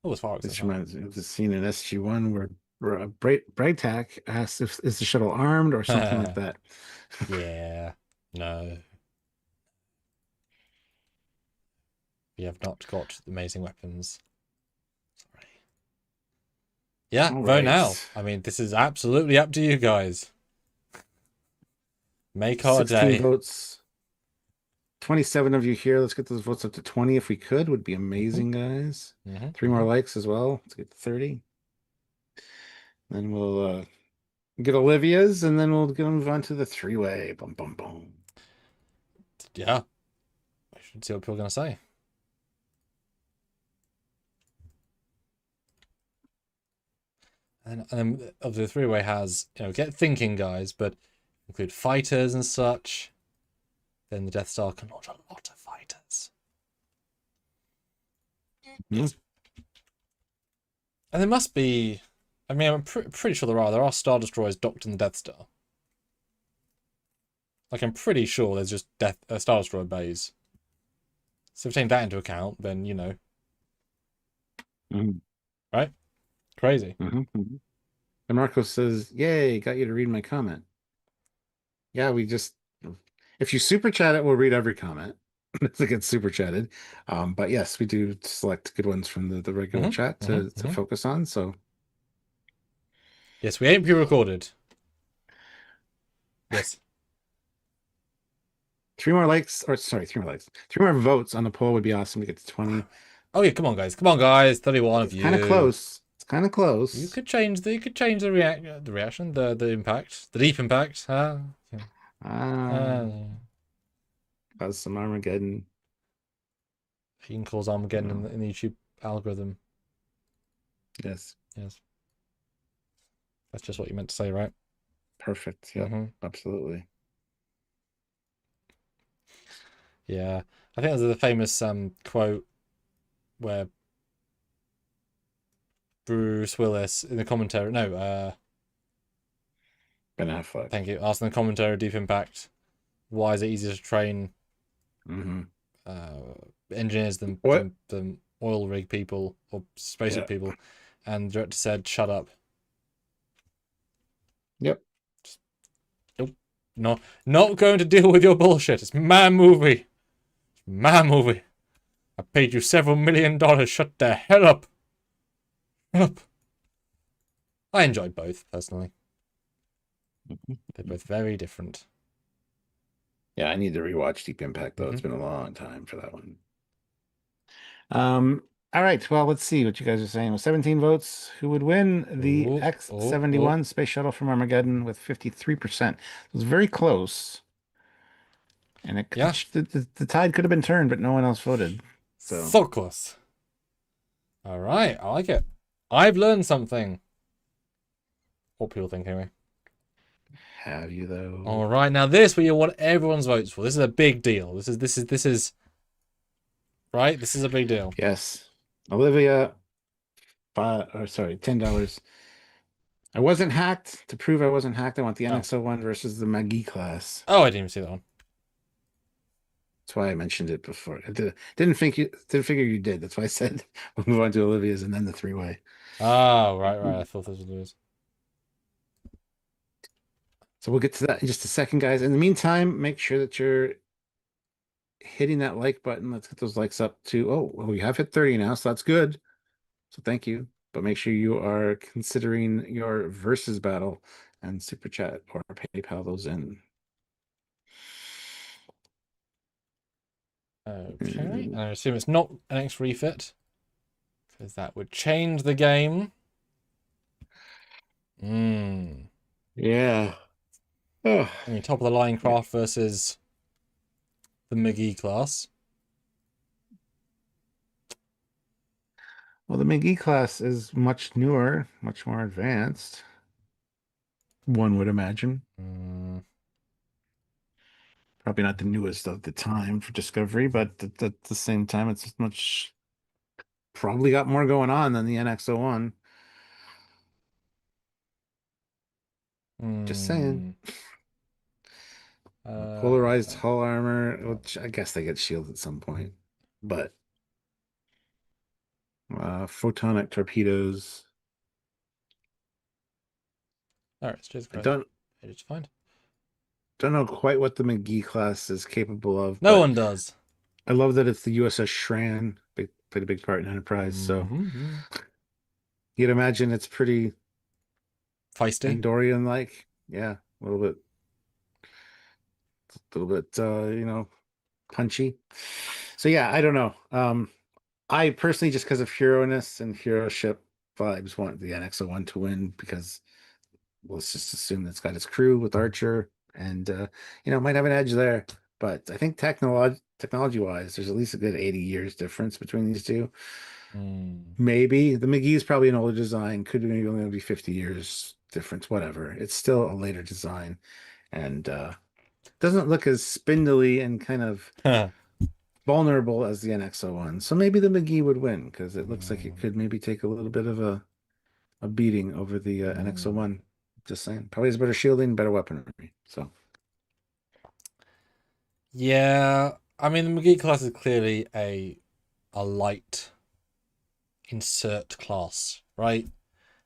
Oh, as far as This that's not. reminds me of the scene in SG-1 where Braytak asks if is the shuttle armed or something like that. Yeah. No. We have not got amazing weapons. Sorry. Yeah, All vote right. now. I mean, this is absolutely up to you guys. Make our 16 day. votes. 27 of you here. Let's get those votes up to 20 if we could. Would be Mm-hmm, amazing, guys. mm-hmm, 3 more mm-hmm. likes as well to get to 30. Then we'll get Olivia's, and then we'll get move on to the three-way. Boom, boom, boom. Yeah. I should see what people are going to say. And then of the three-way has, you know, get thinking, guys, but include fighters and such. Then the Death Star can launch a lot of fighters. Hmm. And there must be. I mean, I'm pretty sure there are. There are Star Destroyers docked in the Death Star. Like, I'm pretty sure there's just Star Destroyer bays. So if you take that into account, then, you know, Hmm. right? Crazy. Hmm. Hmm. And Marco says, "Yay, got you to read my comment." Yeah, we just if you super chat it, we'll read every comment. If it gets super chatted. But yes, we do select good ones from the regular chat Mm-hmm, mm-hmm, to mm-hmm. focus on. So Yes, we ain't pre-recorded. Yes. 3 more likes, or sorry, 3 more likes. 3 more votes on the poll would be awesome to get to 20. Oh yeah, come on guys. Come on guys. 31 of It's kind of you. close. It's kind of close. You could change the reaction, the impact, the deep impact. Huh? Ah, Uh, cause some Armageddon. you can cause Armageddon No. in the YouTube algorithm. Yes. Yes. That's just what you meant to say, right? Perfect. Yep. Absolutely. Yeah. I think there's a famous quote where Bruce Willis in the commentary, no, Ben Affleck. thank you, asking the commentary Deep Impact, why is it easier to train engineers than oil rig people or spaceship people? And the director said, "Shut up." Yep. Just, nope. Not going to deal with your bullshit. It's my movie. It's my movie. I paid you several $1,000,000. Shut the hell up. Up. I enjoyed both personally. They're both very different. Yeah, I need to rewatch Deep Impact though. It's been a long time for that one. All right. Well, let's see what you guys are saying. With 17 votes, who would win? The X-71 space shuttle from Armageddon with 53%. It was very close. And the tide could have been turned, but no one else voted. So close. All right. I like it. I've learned something. What people think, anyway. Have you though? All right. Now this, where you want everyone's votes for. This is a big deal. This is right. This is a big deal. Yes. Olivia, $10. I wasn't hacked. To prove I wasn't hacked, I want the NX-01 versus the McGee class. Oh, I didn't even see that one. That's why I mentioned it before. I didn't figure you did. That's why I said we'll move on to Olivia's and then the three-way. Oh, right. I thought this was Olivia's. So we'll get to that in just a second, guys. In the meantime, make sure that you're hitting that like button. Let's get those likes up to, well, we have hit 30 now, so that's good. So thank you. But make sure you are considering your versus battle and super chat or PayPal those in. Okay. And I assume it's not an X refit, because that would change the game. Yeah. Oh. I mean, top of the line craft versus the McGee class. Well, the McGee class is much newer, much more advanced. One would imagine. Probably not the newest of the time for Discovery, but at the same time, it's much probably got more going on than the NX-01. Just saying. Polarized hull armor, which I guess they get shielded at some point, but photonic torpedoes. All right, cheers, I don't know quite what the McGee class is capable of. No one does. I love that it's the USS Shran. Played a big part in Enterprise, so you'd imagine it's pretty feisty, Andorian-like. Yeah, a little bit, punchy. So yeah, I don't know. I personally, just because of hero-ness and hero-ship vibes, want the NX-01 to win, because let's just assume it's got its crew with Archer and might have an edge there. But I think technology-wise, there's at least a good 80 years difference between these two. Maybe the McGee is probably an older design, could maybe only be 50 years difference, whatever. It's still a later design, and doesn't look as spindly and kind of vulnerable as the NX-01. So maybe the McGee would win, because it looks like it could maybe take a little bit of a beating over the NX-01. Just saying, probably has better shielding, better weaponry. So yeah, I mean, the McGee class is clearly a light insert class, right?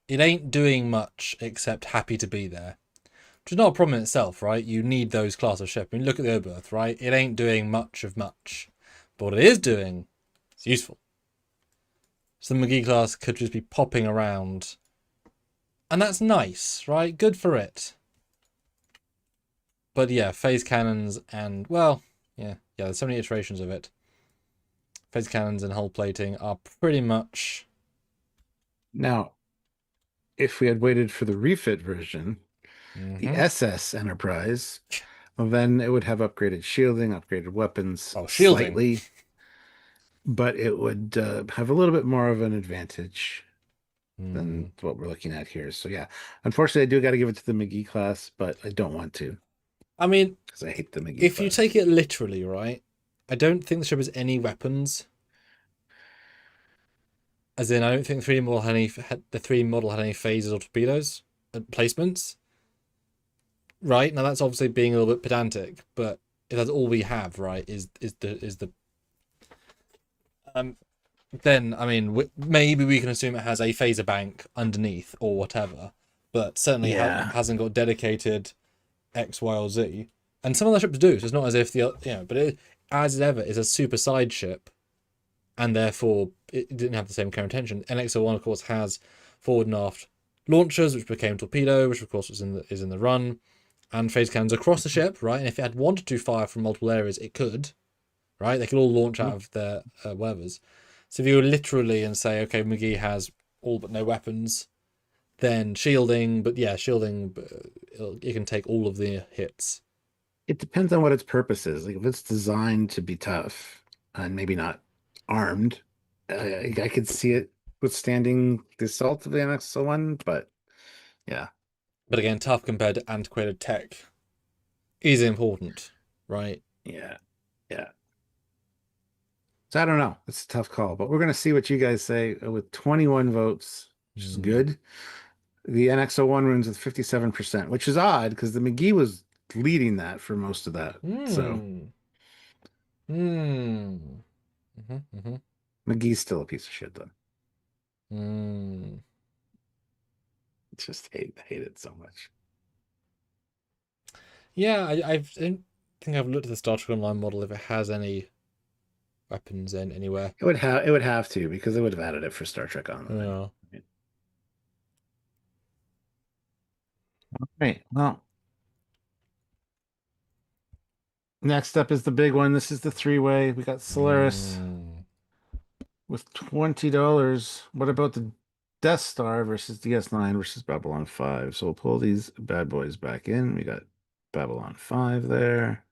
It ain't doing much except happy to be there, which is not a problem in itself, right? You need those class of ship. I mean, look at the Oberth, right? It ain't doing much of much, but what it is doing is useful. So the McGee class could just be popping around, and that's nice, right? Good for it. But yeah, phase cannons and, well, yeah, there's so many iterations of it. Phase cannons and hull plating are pretty much... Now, if we had waited for the refit version, the SS Enterprise, well, then it would have upgraded shielding, upgraded weapons slightly, but it would have a little bit more of an advantage. than what we're looking at here. So yeah, unfortunately, I do got to give it to the McGee class, but I don't want to I mean, because I hate the McGee if you class. take it literally, right? I don't think the ship has any weapons. As in, I don't think the three model had any phasers or torpedoes placements. Right now, that's obviously being a little bit pedantic, but if that's all we have, right, is the um then I mean maybe we can assume it has a phaser bank underneath or whatever, but certainly Yeah, hasn't got dedicated X, Y, or Z. And some of the ships do, so it's not as if but it, as ever, is a super side ship, and therefore it didn't have the same care and attention. NX-01, of course, has forward and aft launchers, which became torpedo, which of course is in the run, and phase cannons across the ship, right? And if it had wanted to fire from multiple areas, it could, right? They could all launch out of their whatevers. So if you were literally and say, okay, McGee has all but no weapons, then shielding, but yeah, shielding, it can take all of the hits. it depends on what its purpose is. Like if it's designed to be tough and maybe not armed, I could see it withstanding the assault of the NX-01, but yeah, But again, tough compared to antiquated tech is important, right? yeah, yeah. So I don't know. It's a tough call, but we're going to see what you guys say with 21 votes, which is Mm. good. The NX-01 runes with 57%, which is odd because the McGee was leading that for most of that. So Hmm. Hmm. Mm-hmm, mm-hmm. McGee's still a piece of shit, though. Mm. Just hate it so much. Yeah, I don't think I've looked at the Star Trek Online model if it has any weapons in anywhere. It would have to because they would have added it for Star Trek Online. Yeah. Right. Well, next up is the big one. This is the three-way. We got Solaris Mm. with $20. What about the Death Star versus DS9 versus Babylon 5? So we'll pull these bad boys back in. We got Babylon 5 there.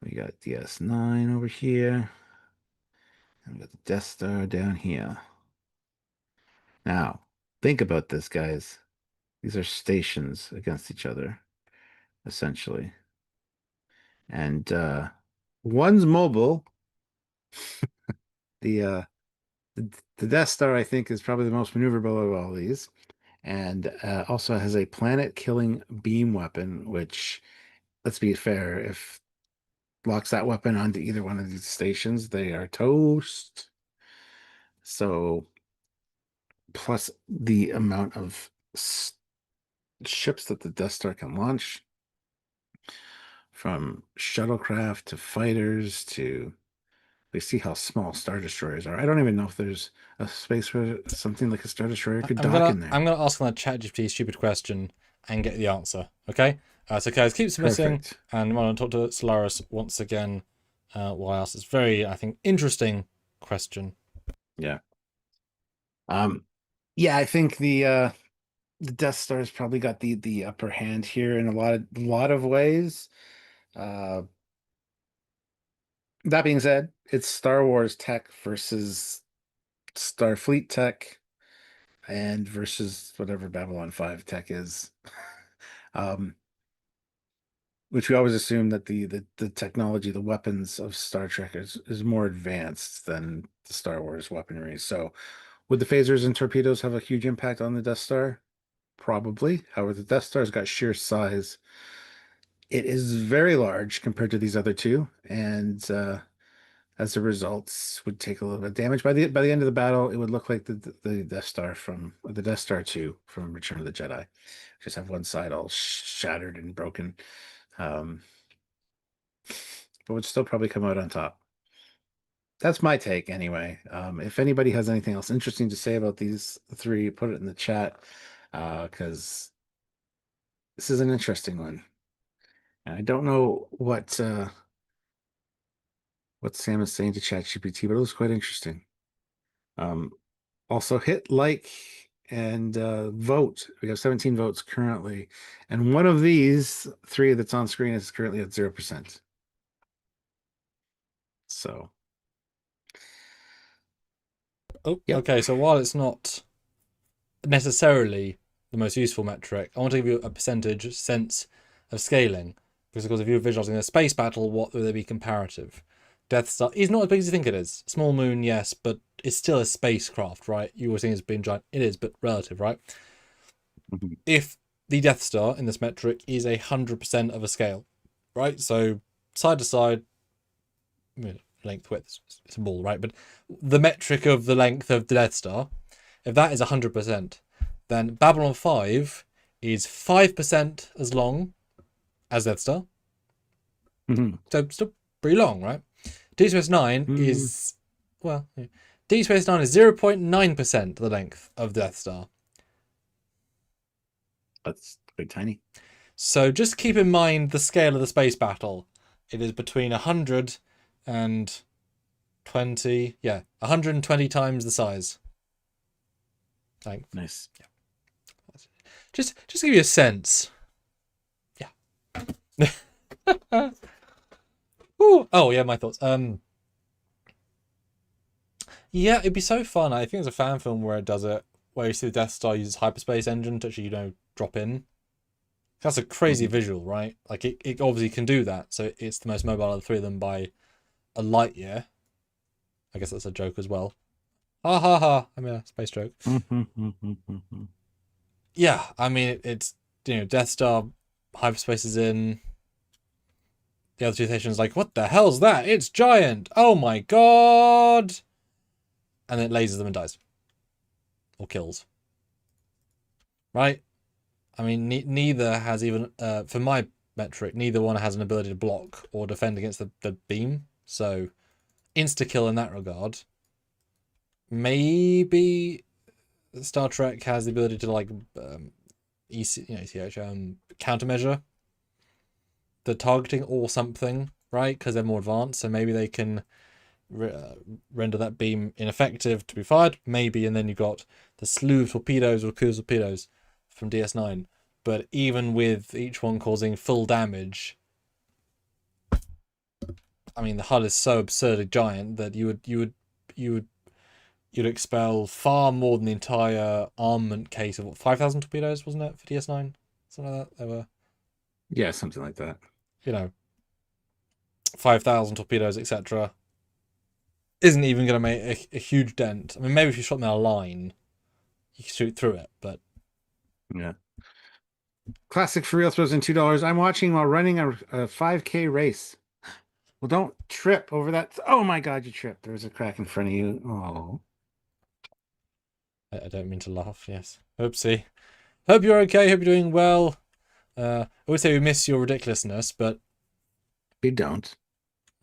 We got DS9 over here. And we got the Death Star down here. Now, think about this, guys. These are stations against each other, essentially. And one's mobile. The uh the Death Star, I think, is probably the most maneuverable of all these, and also has a planet-killing beam weapon, which, let's be fair, if locks that weapon onto either one of these stations, they are toast. So, plus the amount of ships that the Death Star can launch, from shuttlecraft to fighters to we see how small Star Destroyers are. I don't even know if there's a space where something like a Star Destroyer could dock in there. I'm gonna ask on that ChatGPT stupid question and get the answer. Okay. So guys, keep submitting, Perfect. and I want to talk to Solaris once again. While I ask this very, I think, interesting question. Yeah. Um, yeah, I think the Death Star's probably got the upper hand here in a lot of ways. Uh, that being said, it's Star Wars tech versus Starfleet tech and versus whatever Babylon 5 tech is. Um, which we always assume that the technology, the weapons of Star Trek is more advanced than the Star Wars weaponry. So would the phasers and torpedoes have a huge impact on the Death Star? Probably. However, the Death Star's got sheer size. It is very large compared to these other two, and as a result, would take a little bit of damage. By the end of the battle, it would look like the Death Star from or the Death Star 2 from Return of the Jedi. Just have one side all shattered and broken. Um, but would still probably come out on top. That's my take anyway. If anybody has anything else interesting to say about these three, put it in the chat because this is an interesting one. And I don't know what Sam is saying to ChatGPT, but it was quite interesting. Um, also hit like and vote. We have 17 votes currently, and one of these three that's on screen is currently at 0%. So, Oh, yep. okay. So while it's not necessarily the most useful metric. I want to give you a percentage sense of scaling, because of course if you're visualizing a space battle, what would they be comparative? Death Star is not as big as you think it is. Small moon, yes, but it's still a spacecraft, right? You were seeing it as being giant. It is, but relative, right? Mhm. If the Death Star in this metric is 100% of a scale, right? So side to side, length width, it's a ball, right? But the metric of the length of the Death Star, if that is 100%, then Babylon 5 is 5% as long as Death Star. Mhm. So still pretty long, right? Deep Space Nine Mm. is, well, yeah. Deep Space Nine is 0.9% the length of Death Star. That's quite tiny. So just keep in mind the scale of the space battle. It is between 100 and 20, 120 times the size. Length. Nice. Just give you a sense. Yeah. Ooh. Oh yeah, my thoughts. Yeah, it'd be so fun. I think there's a fan film where it does it, where you see the Death Star uses hyperspace engine to actually, drop in. That's a crazy visual, right? Like it obviously can do that. So it's the most mobile of the three of them by a light year. I guess that's a joke as well. Ha ha ha! I mean, a space joke. Yeah, I mean it's Death Star hyperspace is in. The other two stations like, what the hell's that? It's giant! Oh my god! And then it lasers them and dies. Or kills. Right? I mean, neither has even, for my metric, neither one has an ability to block or defend against the beam. So, insta-kill in that regard. Maybe Star Trek has the ability to, like, countermeasure the targeting or something, right? Because they're more advanced, so maybe they can render that beam ineffective to be fired, maybe, and then you've got the slew of torpedoes or cruise torpedoes from DS9. But even with each one causing full damage, I mean the hull is so absurdly giant that you'd expel far more than the entire armament case of 5,000 torpedoes, wasn't it, for DS9? Something like that. There were, Yeah, something like that. 5,000 torpedoes, etc. Isn't even going to make a huge dent. I mean, maybe if you shot them in a line, you can shoot through it, but yeah. Classic for real throws in $2. I'm watching while running a 5K race. Well, don't trip over that. Oh my god, you tripped. There's a crack in front of you. Oh. I don't mean to laugh. Yes, oopsie. Hope you're okay. Hope you're doing well. I would say we miss your ridiculousness, but We don't.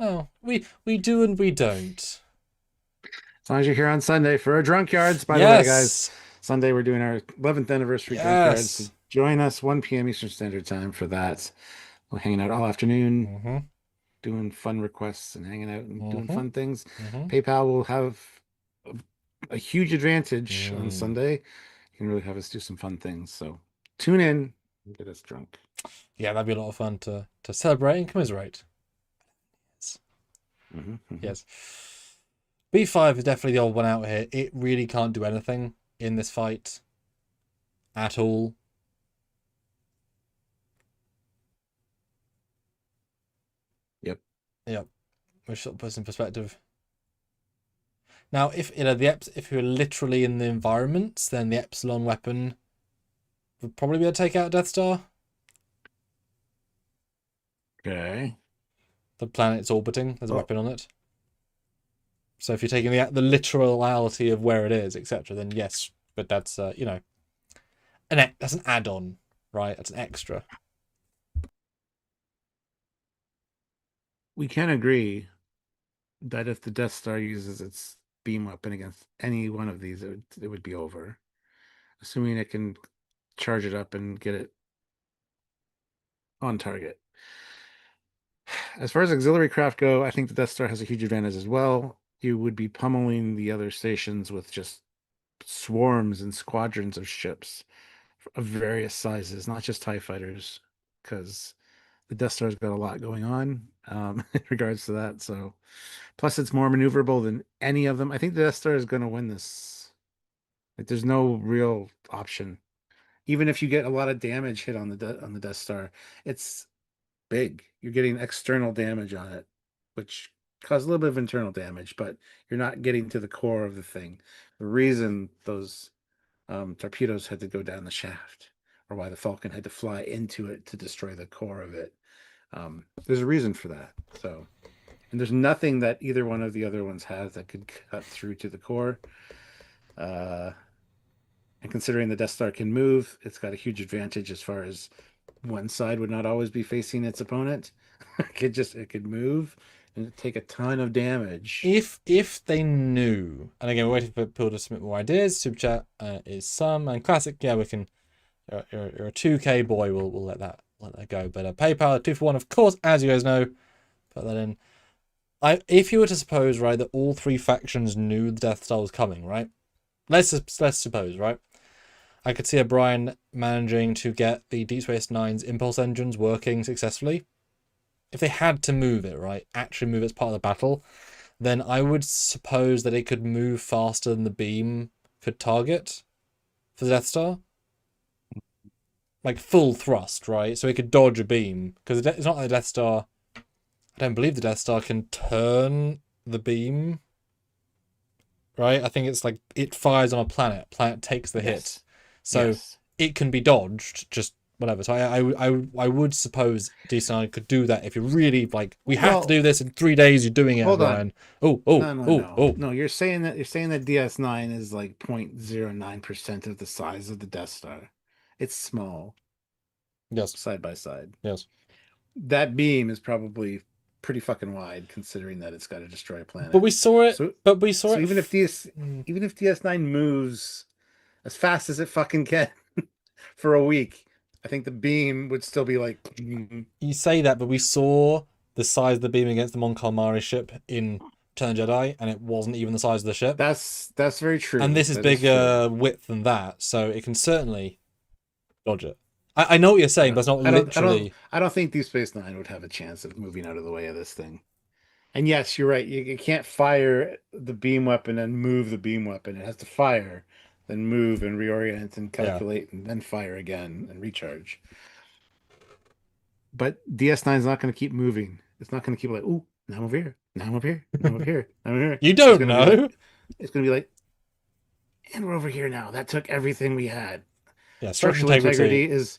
oh, we do and we don't. As long as you're here on Sunday for our drunk yards. By the way, guys, Sunday we're doing our 11th anniversary drunk yards. So join us 1 p.m. Eastern Standard Time for that. We're hanging out all afternoon, doing fun requests and hanging out and doing fun things. PayPal will have a huge advantage on Sunday. You can really have us do some fun things. So tune in and get us drunk. Yeah, that'd be a lot of fun to celebrate and commiserate. Yes. B5 is definitely the old one out here. It really can't do anything in this fight at all. Yep. Which sort of puts in perspective. Now, if if you're literally in the environments, then the Epsilon weapon would probably be able to take out Death Star. Okay. The planet's orbiting. There's a weapon on it. So if you're taking the literality of where it is, etc., then yes. But that's that's an add-on, right? That's an extra. We can agree that if the Death Star uses its beam weapon against any one of these, it would be over. Assuming it can charge it up and get it on target. As far as auxiliary craft go, I think the Death Star has a huge advantage as well. You would be pummeling the other stations with just swarms and squadrons of ships of various sizes, not just TIE fighters, because the Death Star's got a lot going on in regards to that. So, plus it's more maneuverable than any of them. I think the Death Star is going to win this Like, there's no real option. Even if you get a lot of damage hit on the Death Star, it's big. You're getting external damage on it, which causes a little bit of internal damage, but you're not getting to the core of the thing. The reason those torpedoes had to go down the shaft, or why the Falcon had to fly into it to destroy the core of it. There's a reason for that. So, and there's nothing that either one of the other ones has that could cut through to the core. And considering the Death Star can move, it's got a huge advantage as far as one side would not always be facing its opponent. It could move and take a ton of damage. If they knew, and again, we're waiting for people to submit more ideas. Super chat is some, and classic. Yeah, we can. You're a 2K boy. We'll let that go. But PayPal 2 for 1, of course, as you guys know. Put that in. If you were to suppose, right, that all three factions knew the Death Star was coming, right? Let's suppose, right? I could see O'Brien managing to get the Deep Space Nine's impulse engines working successfully. If they had to move it, right, actually move it as part of the battle, then I would suppose that it could move faster than the beam could target for the Death Star. Like full thrust, right? So it could dodge a beam. Because it's not like the Death Star... I don't believe the Death Star can turn the beam. Right? I think it's like it fires on a planet. Planet takes the hit. So it can be dodged, just whatever. So I would suppose DC9 could do that if you're really like, we have to do this in 3 days. You're doing it, Brian. No. You're saying that DS9 is like 0.09% of the size of the Death Star. It's small. Yes. Side by side. Yes. That beam is probably pretty fucking wide, considering that it's got to destroy a planet. But we saw it. So even if DS9 moves as fast as it fucking can for a week, I think the beam would still be like... You say that, but we saw the size of the beam against the Mon Calamari ship in Return of the Jedi, and it wasn't even the size of the ship. That's very true. And this is bigger width than that, so it can certainly dodge it. I know what you're saying, but it's not literally... I don't think Deep Space Nine would have a chance of moving out of the way of this thing. And yes, you're right. You can't fire the beam weapon and move the beam weapon. It has to fire, then move and reorient and calculate, and then fire again and recharge. But DS9 is not going to keep moving. It's not going to keep like, ooh, now I'm over here. Now I'm over here. Now I'm over here. Now I'm over here. You don't know. It's going to be like, and we're over here now. That took everything we had. Yeah, structural integrity is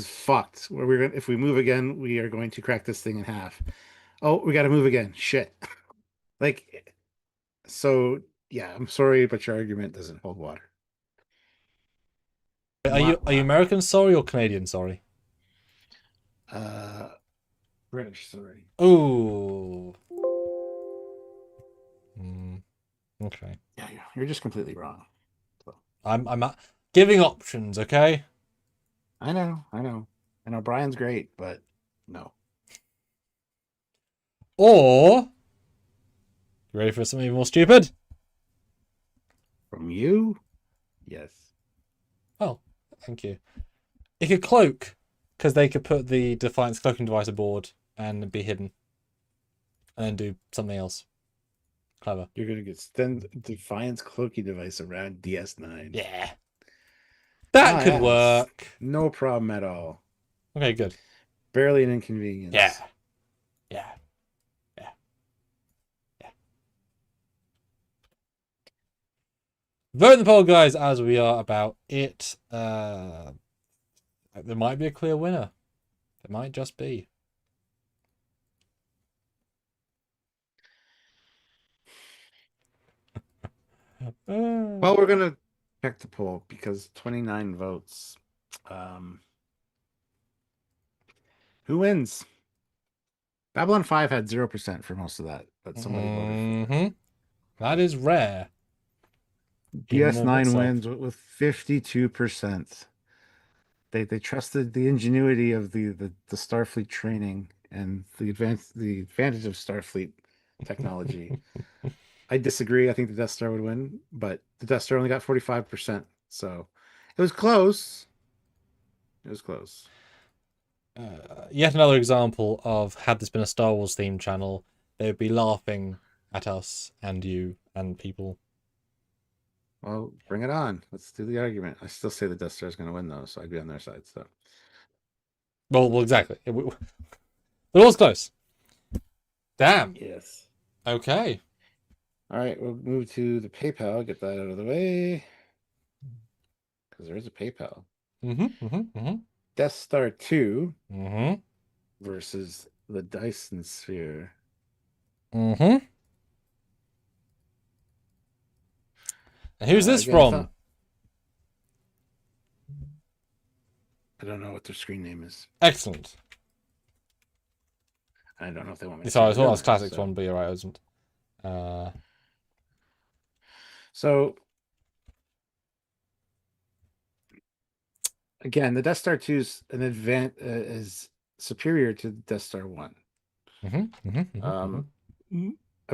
fucked. If we move again, we are going to crack this thing in half. Oh, we got to move again. Shit. Like, so yeah, I'm sorry, but your argument doesn't hold water. Are you American sorry or Canadian sorry? British sorry. Oh. Okay. Yeah, you're just completely wrong. So. I'm giving options, okay? I know. Brian's great, but no. Or, you ready for something even more stupid? From you? Yes. Oh, thank you. It could cloak, because they could put the Defiance cloaking device aboard and be hidden. And then do something else. Clever. You're going to extend Defiance cloaking device around DS9. Yeah. That could work. No problem at all. Okay, good. Barely an inconvenience. Yeah. Vote in the poll, guys, as we are about it. There might be a clear winner. There might just be. Well, we're going to check the poll because 29 votes. Who wins? Babylon 5 had 0% for most of that, but somebody voted for it. That is rare. DS9 wins with 52%. They trusted the ingenuity of the Starfleet training and the advantage of Starfleet technology. I disagree. I think the Death Star would win, but the Death Star only got 45%. So it was close. Yet another example of, had this been a Star Wars themed channel, they would be laughing at us and you and people. Well, bring it on. Let's do the argument. I still say the Death Star is going to win, though, so I'd be on their side. So, Well, exactly. It was close. Damn. yes. Okay. All right, we'll move to the PayPal. Get that out of the way. Because there is a PayPal. Death Star 2 versus the Dyson Sphere. And who's this Again, from? I don't know what their screen name is. Excellent. I don't know if they want me to. Sorry, I thought it was that, Classics so. one, but you're right, it wasn't. So again, the Death Star 2 is is superior to the Death Star 1. I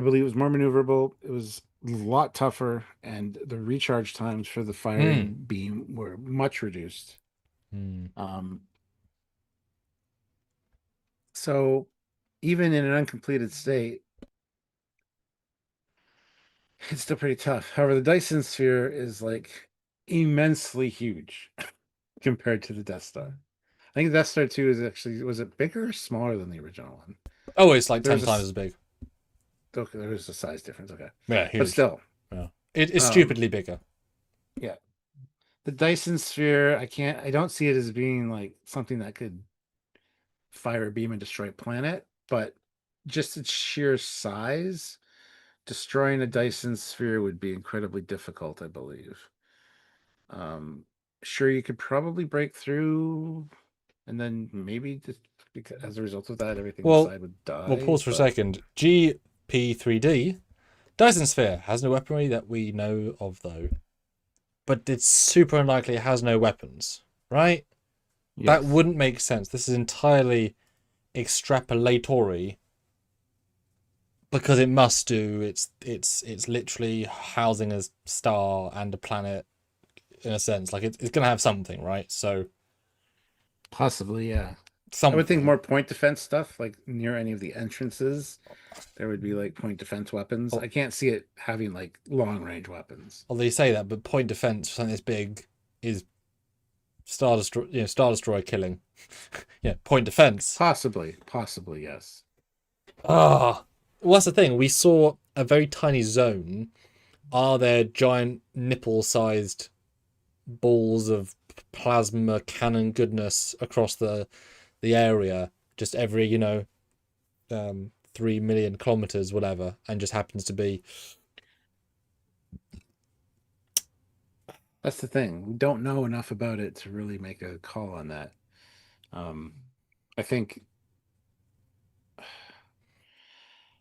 believe it was more maneuverable. It was a lot tougher, and the recharge times for the firing beam were much reduced. So even in an uncompleted state, it's still pretty tough. However, the Dyson Sphere is like immensely huge compared to the Death Star. I think the Death Star 2 is actually, was it bigger or smaller than the original one? Oh, it's like 10 times as big. Okay, there is a size difference. Okay. Yeah, huge. But still. Yeah. It's stupidly bigger. Yeah. The Dyson Sphere, I don't see it as being like something that could fire a beam and destroy a planet, but just its sheer size, destroying a Dyson Sphere would be incredibly difficult, I believe. Sure, you could probably break through, and then maybe just because as a result of that, everything inside would die. We'll pause for a second. GP3D, Dyson Sphere has no weaponry that we know of, though. But it's super unlikely it has no weapons, right? Yes. That wouldn't make sense. This is entirely extrapolatory because it must do. It's literally housing a star and a planet in a sense. Like it's gonna have something, right? So possibly, yeah. Something. I would think more point defense stuff, like near any of the entrances. There would be like point defense weapons. I can't see it having like long range weapons. Well, they say that, but point defense for something this big is Star Destroyer killing. Yeah, point defense. Possibly, yes. Well, that's the thing. We saw a very tiny zone. Are there giant nipple-sized balls of plasma cannon goodness across the area? Just every 3 million kilometers, whatever, and just happens to be. That's the thing. We don't know enough about it to really make a call on that. I think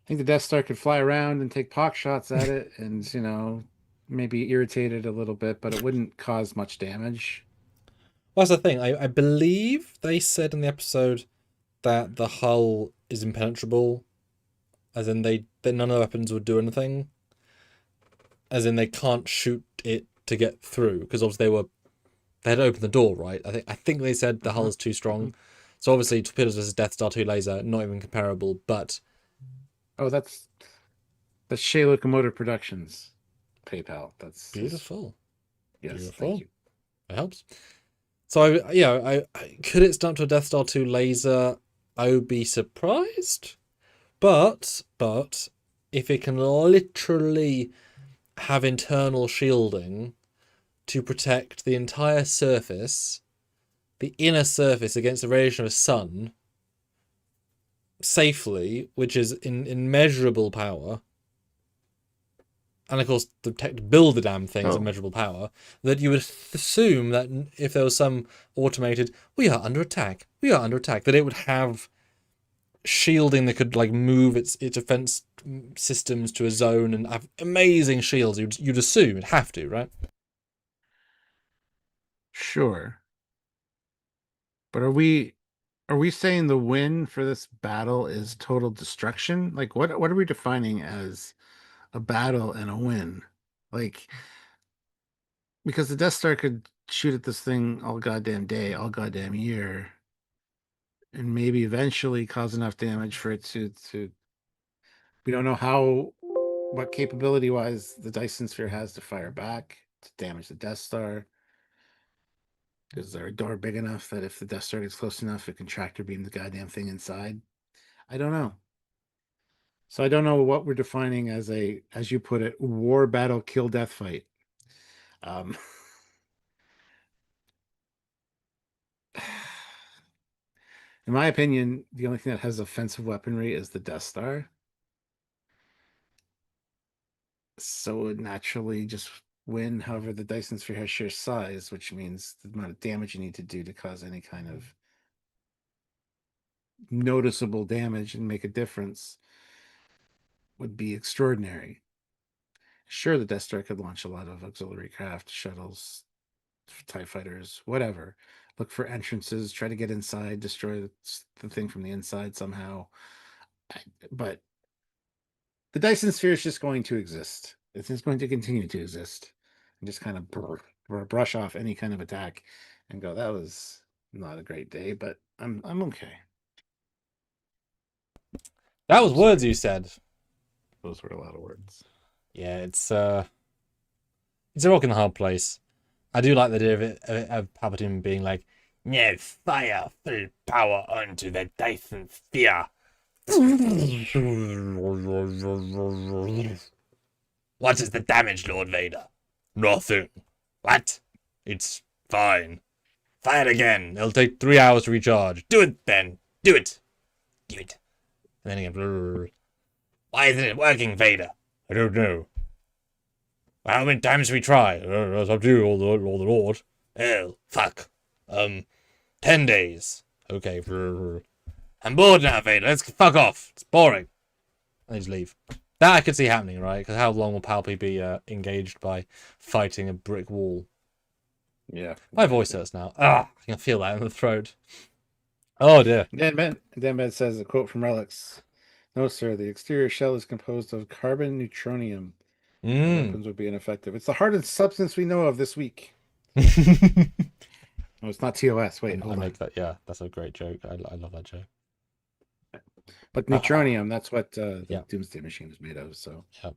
the Death Star could fly around and take pock shots at it, and maybe irritate it a little bit, but it wouldn't cause much damage. Well, that's the thing. I believe they said in the episode that the hull is impenetrable, as in none of the weapons would do anything, as in they can't shoot it to get through, because obviously they had opened the door, right? I think they said the hull is too strong. So obviously torpedoes versus Death Star 2 laser, not even comparable, but that's Shea Locomotive Productions PayPal. That's beautiful. Yes, beautiful. Thank you. It helps. So I could it stump to a Death Star 2 laser? I would be surprised. But if it can literally have internal shielding to protect the entire surface, the inner surface against the radiation of a sun safely, which is in immeasurable power, and of course the tech to build the damn thing is immeasurable power, that you would assume that if there was some automated, we are under attack, that it would have shielding that could like move its defense systems to a zone and have amazing shields. You'd assume it'd have to, right? Sure. But are we saying the win for this battle is total destruction? Like what are we defining as a battle and a win? Like, because the Death Star could shoot at this thing all goddamn day, all goddamn year, and maybe eventually cause enough damage for it to we don't know what capability wise the Dyson Sphere has to fire back. to damage the Death Star? Is there a door big enough that if the Death Star gets close enough, it can tractor beam the goddamn thing inside? I don't know. So I don't know what we're defining as a, as you put it, war battle kill death fight. Um, in my opinion, the only thing that has offensive weaponry is the Death Star. So it would naturally just win. However, the Dyson Sphere has sheer size, which means the amount of damage you need to do to cause any kind of noticeable damage and make a difference would be extraordinary. Sure, the Death Star could launch a lot of auxiliary craft, shuttles, TIE fighters, whatever. Look for entrances, try to get inside, destroy the thing from the inside somehow. But the Dyson Sphere is just going to exist. It's just going to continue to exist. And just kind of brush off any kind of attack and go, that was not a great day, but I'm okay. That was words you said. Those were a lot of words. Yeah, it's a rock and a hard place. I do like the idea of Palpatine being like, "No, fire full power onto the Dyson Sphere." What is the damage, Lord Vader? Nothing. What? It's fine. Fire again. It'll take 3 hours to recharge. Do it then. Do it. Do it. And then again. Why isn't it working, Vader? I don't know. How many times do we try? It's up to you, or the Lord. Oh, fuck. 10 days. Okay. I'm bored now, Vader. Let's fuck off. It's boring. And they just leave. That I could see happening, right? Because how long will Palpy be engaged by fighting a brick wall? Yeah. My voice hurts now. I can feel that in the throat. Oh, dear. Dan Ben says, a quote from Relics. No, sir. The exterior shell is composed of carbon neutronium. Weapons would be ineffective. It's the hardest substance we know of this week. Oh, it's not TOS. Wait, hold on. Yeah, that's a great joke. I love that joke. But neutronium, that's what the Doomsday Machine is made of. So, yeah.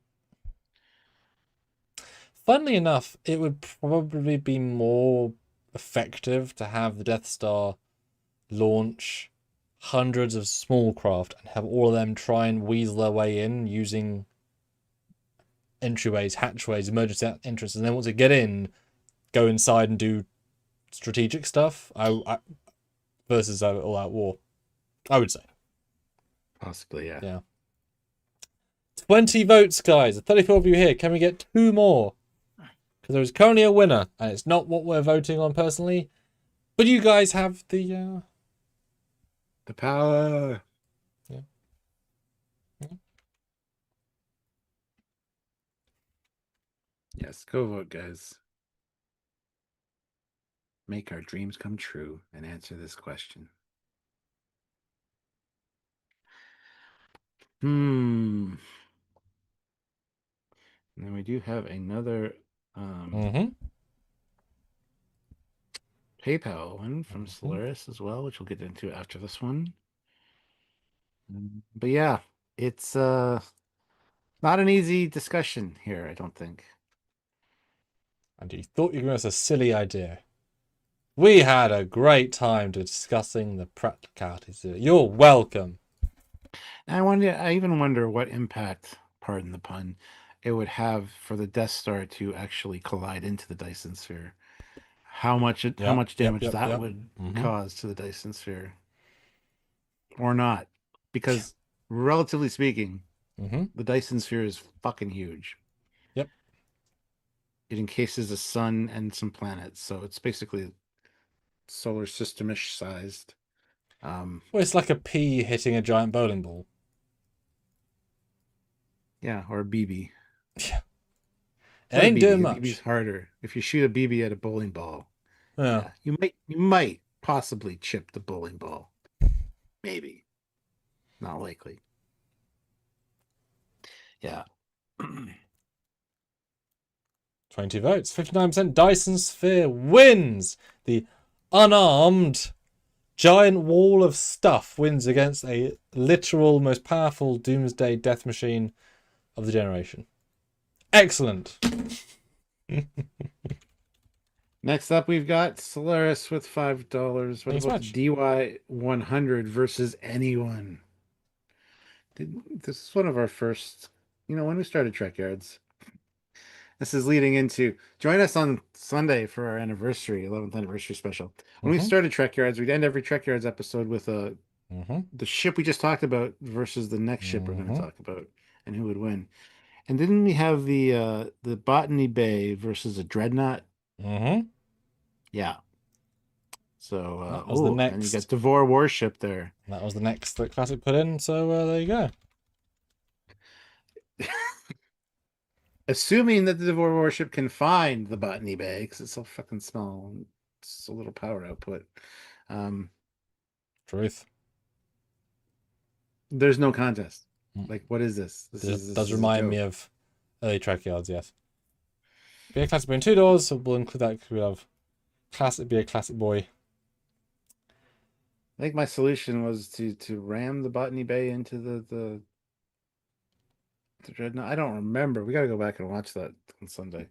Funnily enough, it would probably be more effective to have the Death Star launch hundreds of small craft and have all of them try and weasel their way in using entryways, hatchways, emergency entrances, and then once they get in, go inside and do strategic stuff. I versus all-out war, I would say. Possibly, yeah. Yeah. 20 votes, guys. 34 of you here. Can we get 2 more? Because there is currently a winner, and it's not what we're voting on personally, but you guys have the power. Yeah. Yes, go vote, guys. Make our dreams come true and answer this question. And then we do have another PayPal one from Solaris as well, which we'll get into after this one. But yeah, it's not an easy discussion here, I don't think. And you thought you were giving us a silly idea. We had a great time discussing the practicalities of it. You're welcome. I even wonder what impact, pardon the pun, it would have for the Death Star to actually collide into the Dyson Sphere. How much damage that would cause to the Dyson Sphere, or not? Because relatively speaking, the Dyson Sphere is fucking huge. Yep. It encases the sun and some planets, so it's basically solar system-ish sized. Well, it's like a pea hitting a giant bowling ball. Yeah, or a BB. Yeah. It ain't doing much. BB's harder. If you shoot a BB at a bowling ball, yeah, you might possibly chip the bowling ball. Maybe. Not likely. Yeah. 20 votes. 59% Dyson Sphere wins. The unarmed giant wall of stuff wins against a literal most powerful doomsday death machine of the generation. Excellent. Next up, we've got Solaris with $5. What Thanks about much. the DY 100 versus anyone? This is one of our first, when we started Trekyards. This is leading into join us on Sunday for our anniversary, 11th anniversary special. When we started Trekyards, we'd end every Trekyards episode with the ship we just talked about versus the next ship we're going to talk about and who would win. And didn't we have the Botany Bay versus a Dreadnought? Yeah. So That was the next. and you got Devore Warship there. That was the next that Classic put in. So there you go. Assuming that the Devore Warship can find the Botany Bay, because it's so fucking small, and it's a little power output. Truth. There's no contest. Like, what is this? This does remind me of early Trekyards, yes. BA Classic Boy in 2 doors, so we'll include that because we have Classic BA Classic Boy. I think my solution was to ram the Botany Bay into the Dreadnought. I don't remember. We got to go back and watch that on Sunday.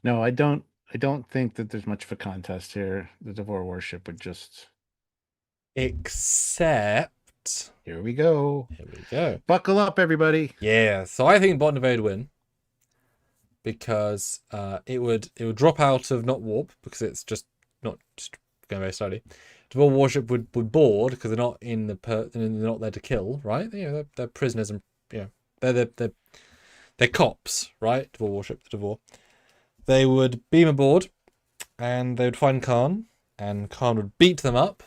No, I don't think that there's much of a contest here. The Devore Warship would just... Except... Here we go. Here we go. Buckle up, everybody. Yeah, so I think Botany Bay would win. Because it would drop out of not warp, because it's just going very slowly. Devore Warship would board because they're not they're not there to kill, right? They're prisoners, and they're cops, right? Devore Warship, the Devore. They would beam aboard, and they would find Khan, and Khan would beat them up.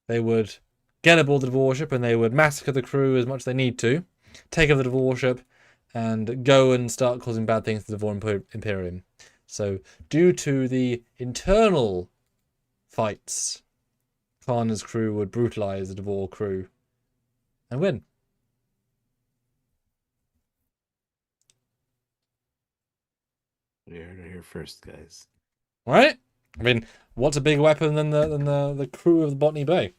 They would get aboard the Devore Warship, and they would massacre the crew as much as they need to, take over the Devore Warship, and go and start causing bad things to the Devore Imperium. So, due to the internal fights, Khan and his crew would brutalize the Devore crew and win. We heard it here first, guys. Right? I mean, what's a bigger weapon than the crew of the Botany Bay?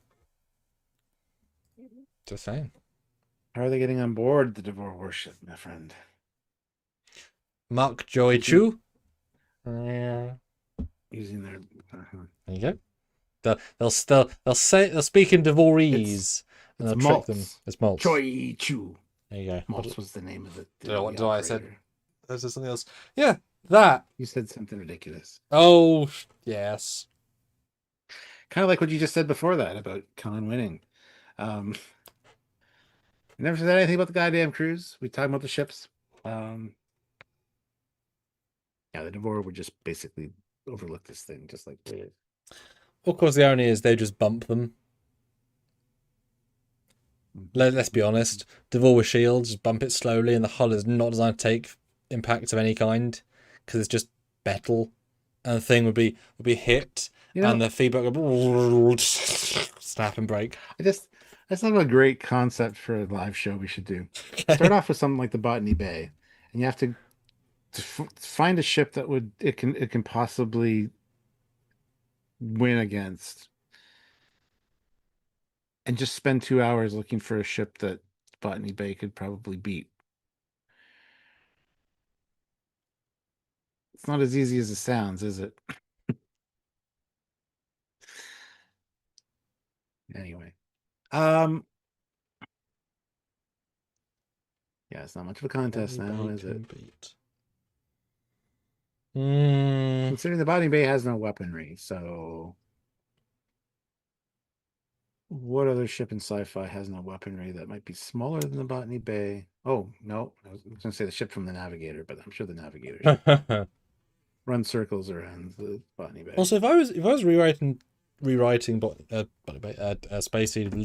Just saying. How are they getting on board the Devore Warship, my friend? Mark Joy Chu. Yeah. Using their... There you go. They'll speak in Devorese, and they'll trick them. It's Maltz. Choi Chu. There you go. Maltz was the name of it. What do I said? There's something else. Yeah, that. You said something ridiculous. Oh yes. Kind of like what you just said before that about Khan winning. I never said anything about the goddamn cruise. We talked about the ships. Yeah, the Devore would just basically overlook this thing, just like. Of course, the irony is they just bump them. Let's be honest. Devore with shields, just bump it slowly, and the hull is not designed to take impacts of any kind because it's just metal, and the thing would be hit, and the feedback would snap and break. That's not a great concept for a live show we should do. Start off with something like the Botany Bay, and you have to find a ship that it can possibly win against, and just spend 2 hours looking for a ship that Botany Bay could probably beat. It's not as easy as it sounds, is it? Anyway. Yeah, it's not much of a contest now, is it? Considering the Botany Bay has no weaponry, so what other ship in sci-fi has no weaponry that might be smaller than the Botany Bay? Oh, no. I was going to say the ship from the Navigator, but I'm sure the Navigator run circles around the Botany Bay. Also, if I was rewriting Space Seed with a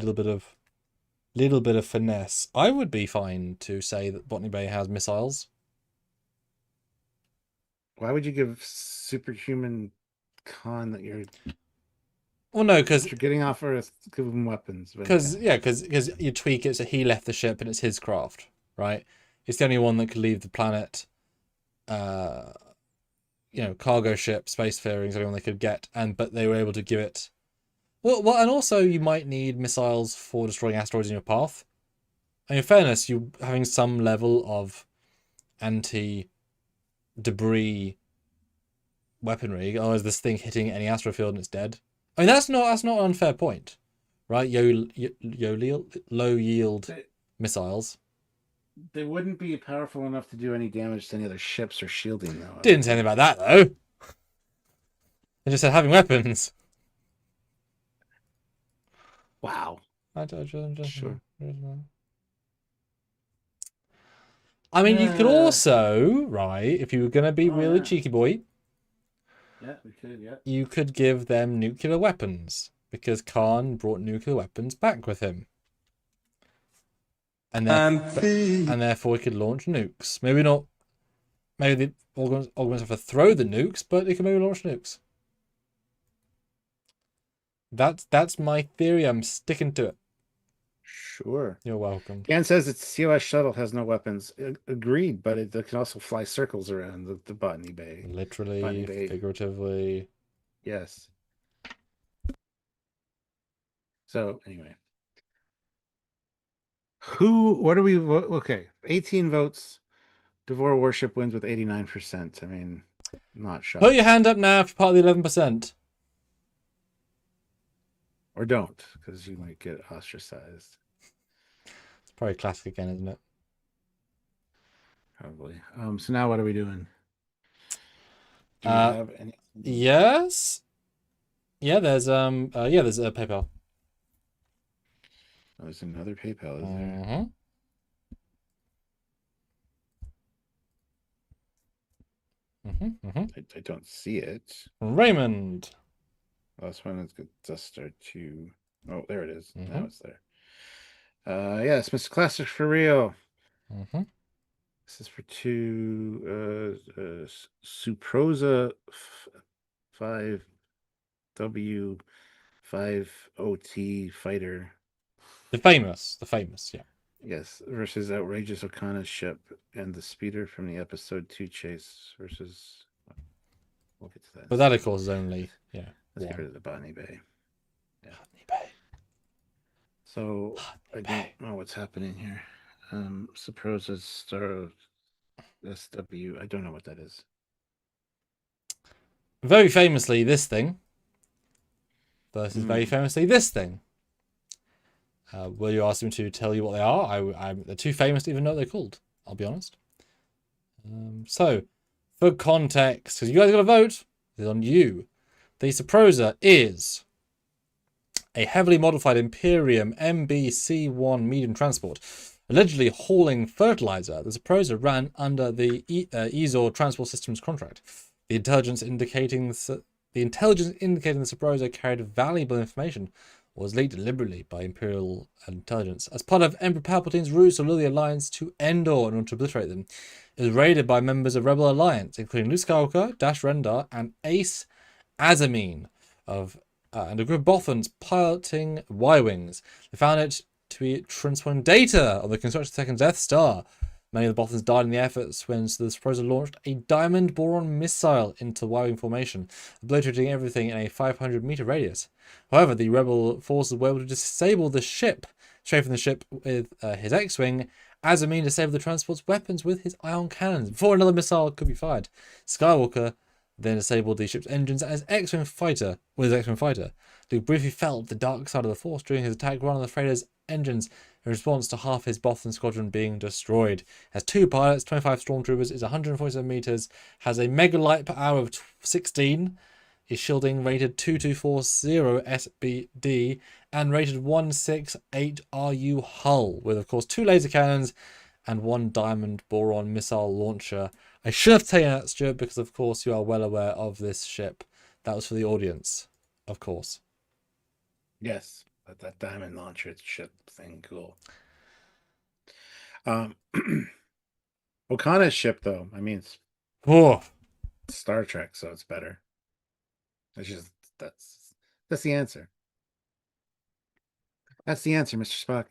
little bit of finesse, I would be fine to say that Botany Bay has missiles. Why would you give superhuman Khan that you're... Well, no, because you're getting off Earth, give him weapons. Because you tweak it so he left the ship and it's his craft, right? It's the only one that could leave the planet. Cargo ship, spacefaring is the only one they could get, but they were able to give it. Well, and also you might need missiles for destroying asteroids in your path. in fairness, you having some level of anti-debris weaponry. Oh, is this thing hitting any astrofield and it's dead? I mean, that's not an unfair point, right? Low yield missiles. They wouldn't be powerful enough to do any damage to any other ships or shielding, though. Didn't say anything about that though. I just said having weapons. Wow. Sure. I mean, you could also, right, if you were going to be really cheeky boy, yeah, we could, yeah. You could give them nuclear weapons because Khan brought nuclear weapons back with him. And therefore he could launch nukes. Maybe not. Maybe the Augments have to throw the nukes, but they can maybe launch nukes. That's my theory. I'm sticking to it. Sure. You're welcome. Dan says its COS shuttle has no weapons. Agreed, but it can also fly circles around the Botany Bay. Literally, figuratively. Yes. So, anyway. What are we, okay, 18 votes. Devore Warship wins with 89%. I mean, not shocked. Put your hand up now if you're part of the 11%. Or don't, because you might get ostracized. It's probably classic again, isn't it? Probably. So now what are we doing? Do we have any? Yes. Yeah, there's there's a PayPal. Oh, there's another PayPal, is there? I don't see it. Raymond. Last one is good. Just start to. Oh, there it is. Now it's there. Yes, Mr. Classic for real. This is for two Suprosa 5W5OT fighter. The famous, yeah. Yes, versus Outrageous Okana's ship and the speeder from the episode 2 chase versus. We'll get to that. But that, of course, is only Let's get rid of the Botany Bay. Yeah. Botany Bay. So I don't know what's happening here. Suprosa Star SW. I don't know what that is. Very famously, this thing versus very famously this thing. Will you ask me to tell you what they are? They're too famous to even know what they're called. I'll be honest. So, for context, because you guys got to vote, it's on you. The Suprosa is a heavily modified Imperium MBC-1 medium transport, allegedly hauling fertilizer. The Suprosa ran under the Ezor Transport Systems contract. The intelligence indicating the Suprosa carried valuable information was leaked deliberately by Imperial intelligence as part of Emperor Palpatine's ruse to lure the Alliance to Endor in order to obliterate them. It was raided by members of Rebel Alliance, including Luke Skywalker, Dash Rendar, and Ace Azamine and a group of Bothans piloting Y-Wings. They found it to be transporting data on the construction of the second Death Star. Many of the Bothans died in the efforts when the Suprosa launched a diamond boron missile into Y-Wing formation, obliterating everything in a 500-meter radius. However, the Rebel forces were able to disable the ship, strafing the ship with his X-Wing, as a means to disable the transport's weapons with his ion cannons before another missile could be fired. Skywalker then disabled the ship's engines with his X-Wing fighter. Luke briefly felt the dark side of the Force during his attack run on the freighter's engines in response to half his Bothan squadron being destroyed. Has 2 pilots, 25 stormtroopers, is 147 meters, has a megalight per hour of 16, is shielding rated 2240 SBD, and rated 168 RU hull, with of course 2 laser cannons and 1 diamond boron missile launcher. I should have taken that, Stuart, because of course you are well aware of this ship. That was for the audience, of course. Yes, that diamond launcher ship thing, cool. Okana's ship, though, I mean, it's Star Trek, so it's better. That's the answer. That's the answer, Mr. Spock.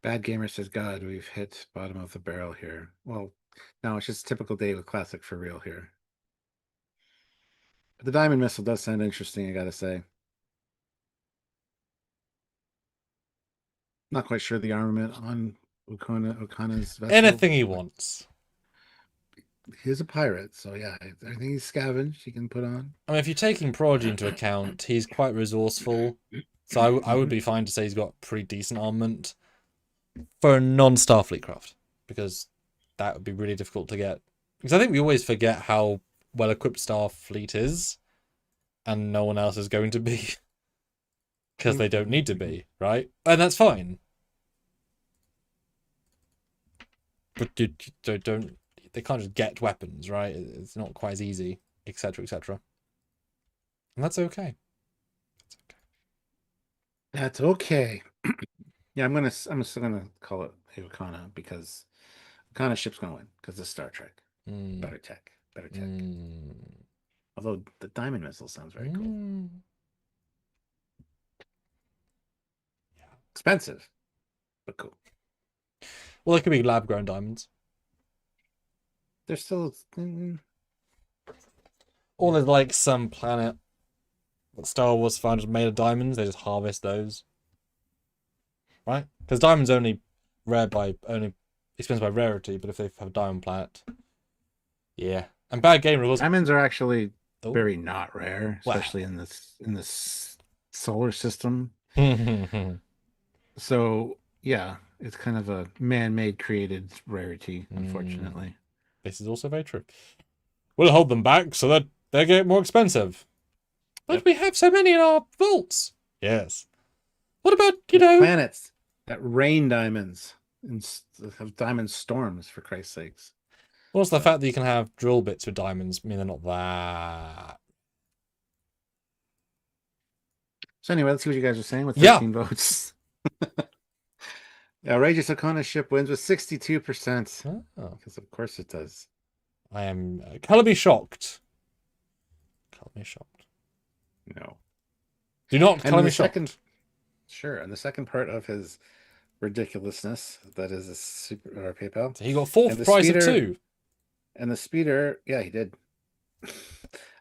Bad Gamer says, God, we've hit bottom of the barrel here. Well, no, it's just a typical day with Classic for real here. But the diamond missile does sound interesting, I gotta say. Not quite sure the armament on Okana's vessel. Anything he wants. He's a pirate, so yeah, everything he's scavenged he can put on. I mean, if you're taking Prodigy into account, he's quite resourceful. So I would be fine to say he's got pretty decent armament for a non-Starfleet craft, because that would be really difficult to get. Because I think we always forget how well-equipped Starfleet is, and no one else is going to be, because they don't need to be, right? And that's fine. But they can't just get weapons, right? It's not quite as easy, etc., etc. And that's okay. That's okay. Yeah, I'm still gonna call it Okana because Okana's ship's gonna win because it's Star Trek. Better tech. Although the diamond missile sounds very cool. Yeah. Expensive, but cool. Well, they could be lab-grown diamonds. They're still. Or there's like some planet that Star Wars found made of diamonds. They just harvest those, right? Because diamonds only expensive by rarity. But if they have a diamond planet, yeah. And bad game rules. Diamonds are actually very not rare, especially in this solar system. So yeah, it's kind of a man-made created rarity, unfortunately. This is also very true. We'll hold them back so that they get more expensive. But we have so many in our vaults. Yes. What about, planets that rain diamonds and have diamond storms, for Christ's sakes. What's the fact that you can have drill bits with diamonds? I mean, they're not that. So anyway, let's see what you guys are saying with 13 votes. Outrageous Okana ship wins with 62%. Oh. Because of course it does. I am colorably shocked. Colorably shocked. No. Do not color me shocked. Sure. And the second part of his ridiculousness, that is a super or PayPal. So he got fourth prize of 2. And the speeder, yeah, he did.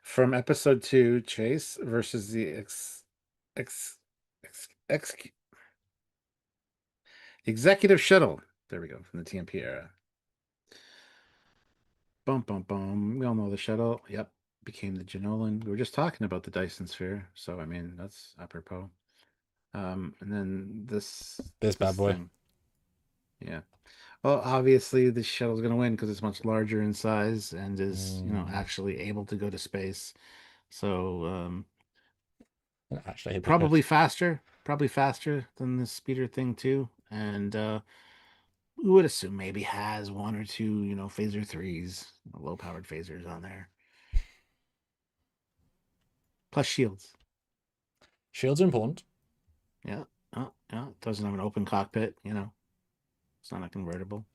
From episode 2, Chase versus the Executive Shuttle. There we go, from the TMP era. Bum, bum, bum. We all know the shuttle. Yep. Became the Janolan. We were just talking about the Dyson Sphere. So, I mean, that's apropos. And then this bad boy. Thing. Yeah. Well, obviously, the shuttle's going to win because it's much larger in size and is, actually able to go to space. So, actually, probably faster than the speeder thing too. And we would assume maybe has 1 or 2, phaser 3s, low-powered phasers on there. Plus shields. Shields are important. Yeah. Yeah. It doesn't have an open cockpit, It's not a convertible.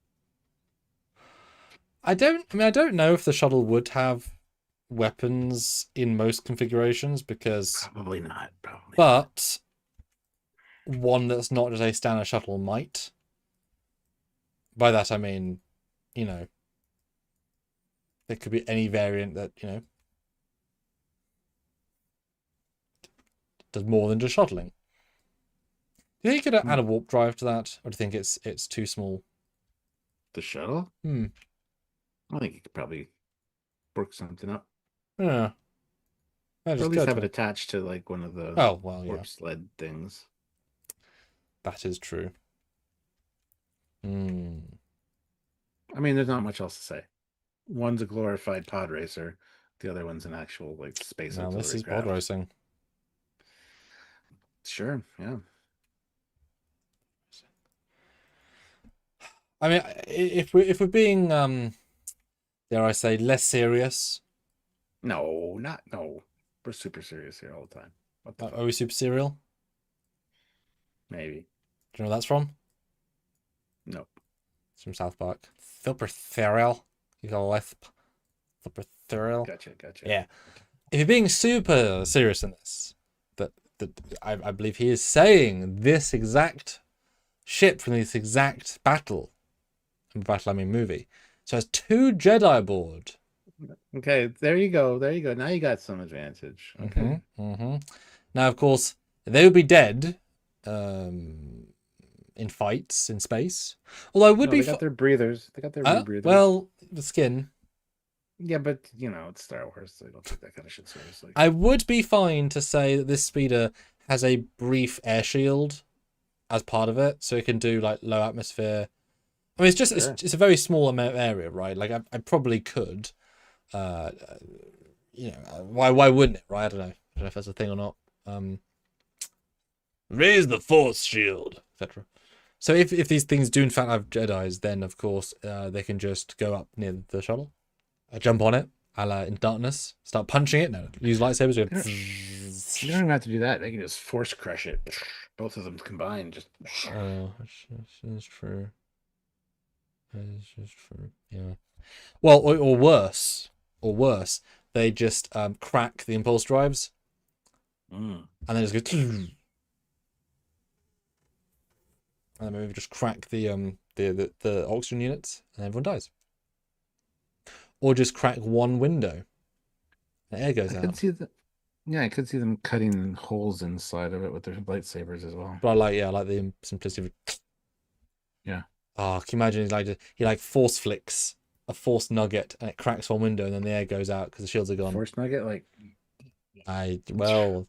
I don't know if the shuttle would have weapons in most configurations because probably not. But one that's not just a standard shuttle might. By that I mean, there could be any variant that, does more than just shuttling. Do you think you could add a warp drive to that, or do you think it's too small? The shuttle? I think you could probably work something up. Yeah. Or at least have it attached to like one of the warp sled things. That is true. I mean, there's not much else to say. One's a glorified pod racer. The other one's an actual space. Now this is pod racing. Sure, yeah. I mean, if we're being, dare I say, less serious. No. We're super serious here all the time. Are we super serial? Maybe. Do you know what that's from? Nope. It's from South Park. Super serial. You got a lisp. Super serial. Gotcha. Yeah. If you're being super serious in this, I believe he is saying this exact ship from this exact battle. I mean movie. So it has 2 Jedi aboard. Okay, there you go. Now you got some advantage. Okay. Now, of course, they would be dead in fights in space. Although I would No, be they got their breathers. They got their rebreathers. well, the skin. Yeah, but it's Star Wars, so they don't take that kind of shit seriously. I would be fine to say that this speeder has a brief air shield as part of it, so it can do like low atmosphere. I mean, it's just Sure. it's a very small area, right? Like I probably could, why wouldn't it, right? I don't know if that's a thing or not. Raise the force shield, etc. So if these things do in fact have Jedis, then of course they can just go up near the shuttle, jump on it, a la in Darkness, start punching it. No, use lightsabers. You don't even have to do that. They can just force crush it. Both of them combined. Just. Oh, that's true. That's just true. Yeah. Well, or worse, they just crack the impulse drives, and then just go, and then maybe just crack the oxygen units, and everyone dies. Or just crack one window, and air goes I out. could see I could see them cutting holes inside of it with their lightsabers as well. But I like the simplicity of. Yeah. Oh, can you imagine? He force flicks a force nugget, and it cracks one window, and then the air goes out because the shields are gone. Force nugget, Sure.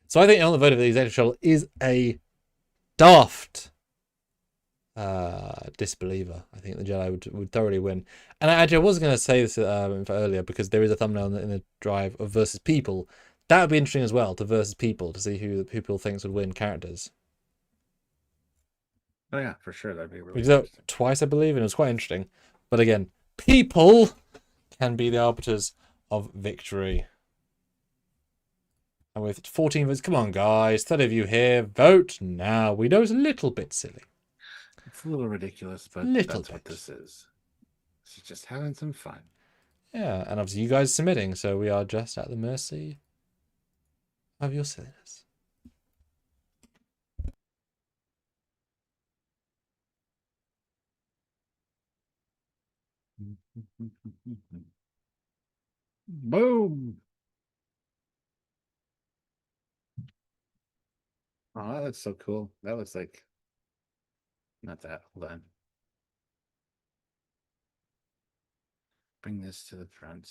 So I think on the vote of the executive shuttle is a daft disbeliever. I think the Jedi would thoroughly win. And I was going to say this earlier because there is a thumbnail in the drive of versus people. That would be interesting as well, to versus people, to see who people thinks would win characters. Oh yeah, for sure. That'd be really interesting. Twice, I believe, and it was quite interesting. But again, people can be the arbiters of victory. And with 14 votes, come on, guys, 30 of you here, vote now. We know it's a little bit silly. It's a little ridiculous, but what this is. It's just having some fun. Yeah, and obviously you guys are submitting, so we are just at the mercy of your silliness. Boom. Oh, that looks so cool. That looks like not that. Hold on. Bring this to the front.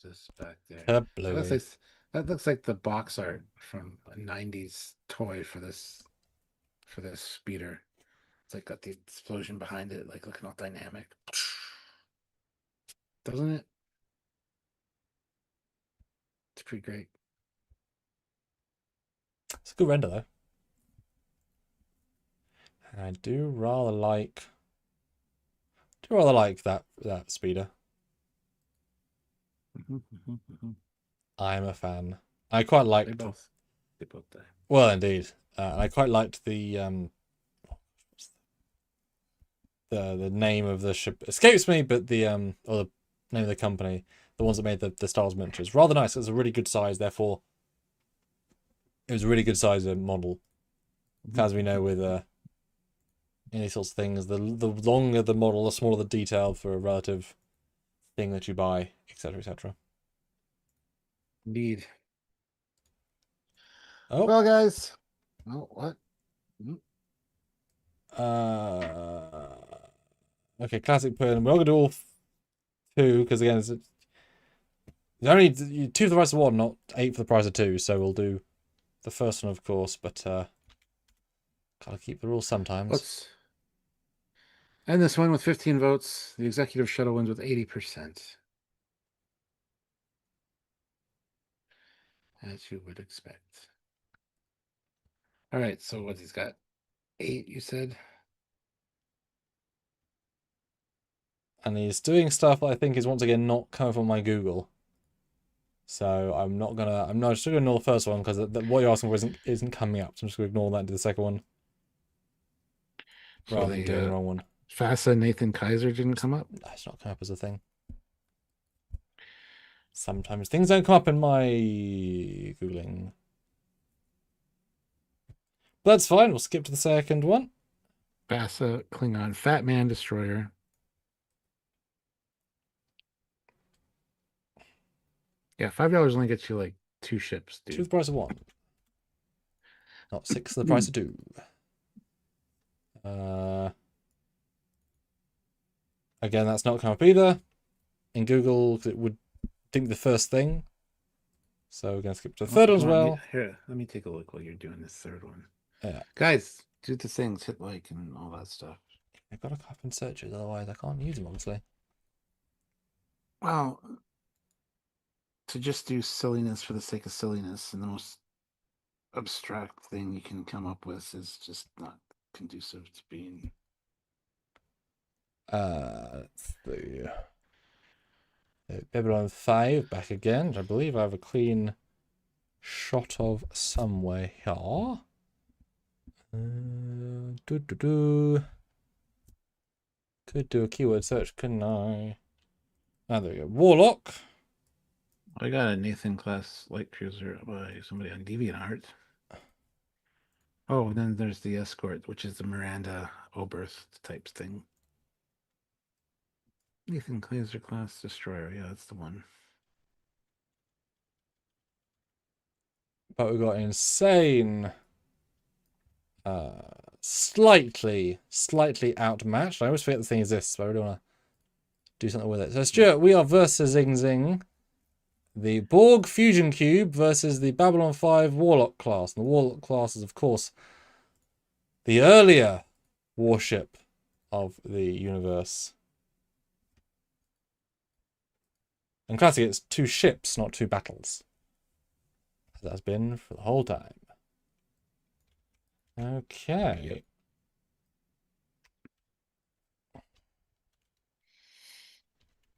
Just back there. That looks like the box art from a 90s toy for this speeder. It's like got the explosion behind it, like looking all dynamic. Doesn't it? It's pretty great. It's a good render though. And I do rather like that speeder. I am a fan. I quite liked They both die. Well, indeed. I quite liked the name of the ship escapes me, but the or the name of the company, the ones that made the Star Wars miniatures. Rather nice. It was a really good size, therefore it was a really good size model. As we know with any sorts of things, the longer the model, the smaller the detail for a relative thing that you buy, etc., etc. Indeed. Oh. Well, guys. Oh, what? Okay, classic pun. We're not gonna do all two because again, it's only 2 for the price of 1, not 8 for the price of 2. So we'll do the first one, of course, but gotta keep the rules sometimes. Let's end this one with 15 votes. The executive shuttle wins with 80%. As you would expect. All right, so what he's got? 8, you said? And he's doing stuff that I think is once again not coming from my Google. So I'm just gonna ignore the first one because what you're asking for isn't coming up. So I'm just gonna ignore that and do the second one. Rather than doing the wrong one. FASA Nathan Kaiser didn't come up? No, it's not coming up as a thing. Sometimes things don't come up in my Googling. But that's fine. We'll skip to the second one. FASA Klingon Fat Man Destroyer. Yeah, $5 only gets you like 2 ships, dude. 2 for the price of 1. Not 6 the price of 2. Again, that's not come up either in Google because it would think the first thing. So we're going to skip to the third one as well. Here, let me take a look while you're doing this third one. Yeah. Guys, do the things, hit like and all that stuff. I've got to copy and search it, otherwise I can't use them, obviously. Well, to just do silliness for the sake of silliness and the most abstract thing you can come up with is just not conducive to being. Let's see. Babylon 5 back again, which I believe I have a clean shot of somewhere here. Could do a keyword search, couldn't I? Ah, there we go. Warlock. I got a Nathan class light cruiser by somebody on DeviantArt. Oh, and then there's the escort, which is the Miranda Oberth type thing. Nathan Cruiser class destroyer, yeah, that's the one. But we've got insane. Slightly outmatched. I always forget the thing exists, but I really want to do something with it. So Stuart, we are versus Zing the Borg Fusion Cube versus the Babylon 5 Warlock class. And the Warlock class is, of course, the earlier warship of the universe. And classic, it's 2 ships, not 2 battles. As that's been for the whole time. Okay. Yep.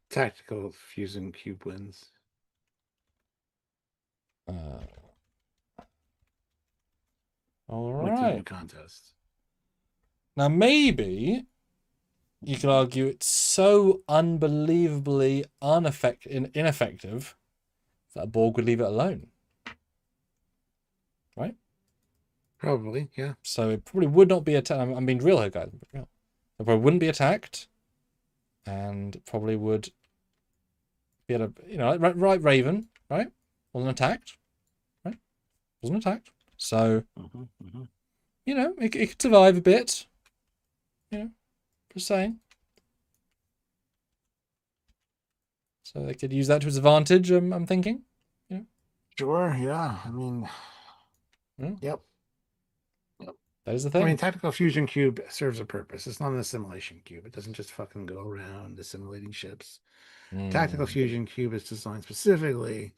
Tactical Fusion Cube wins. All Like to win right. a contest. Now, maybe you could argue it's so unbelievably ineffective that a Borg would leave it alone. Right? Probably, yeah. So it probably would not be attacked. I'm being real here, guys. It probably wouldn't be attacked. And probably would be able to, you know, right, Raven, right? Wasn't attacked. Right? Wasn't attacked. So, you know, it could survive a bit. You know, just saying. So they could use that to its advantage, I'm thinking. Yeah. Sure, yeah. I mean, yep. That is the thing. I mean, Tactical Fusion Cube serves a purpose. It's not an assimilation cube. It doesn't just fucking go around assimilating ships. Tactical Fusion Cube is designed specifically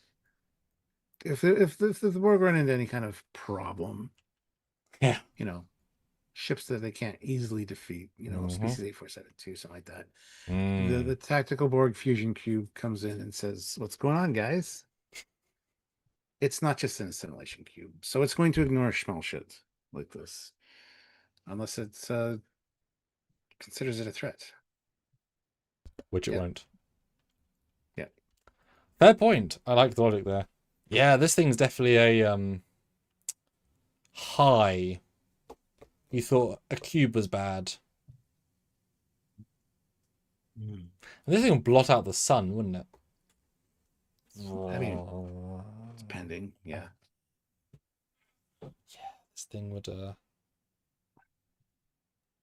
if the Borg run into any kind of problem. Yeah. You know, ships that they can't easily defeat. You know, species 8472, something like that. The Tactical Borg Fusion Cube comes in and says, "What's going on, guys?" It's not just an assimilation cube, so it's going to ignore small shit like this. Unless it considers it a threat. Which it won't. Yeah. Fair point. I like the logic there. Yeah, this thing's definitely a high. You thought a cube was bad. And this thing would blot out the sun, wouldn't it? I mean, it's pending, yeah. Yeah, this thing would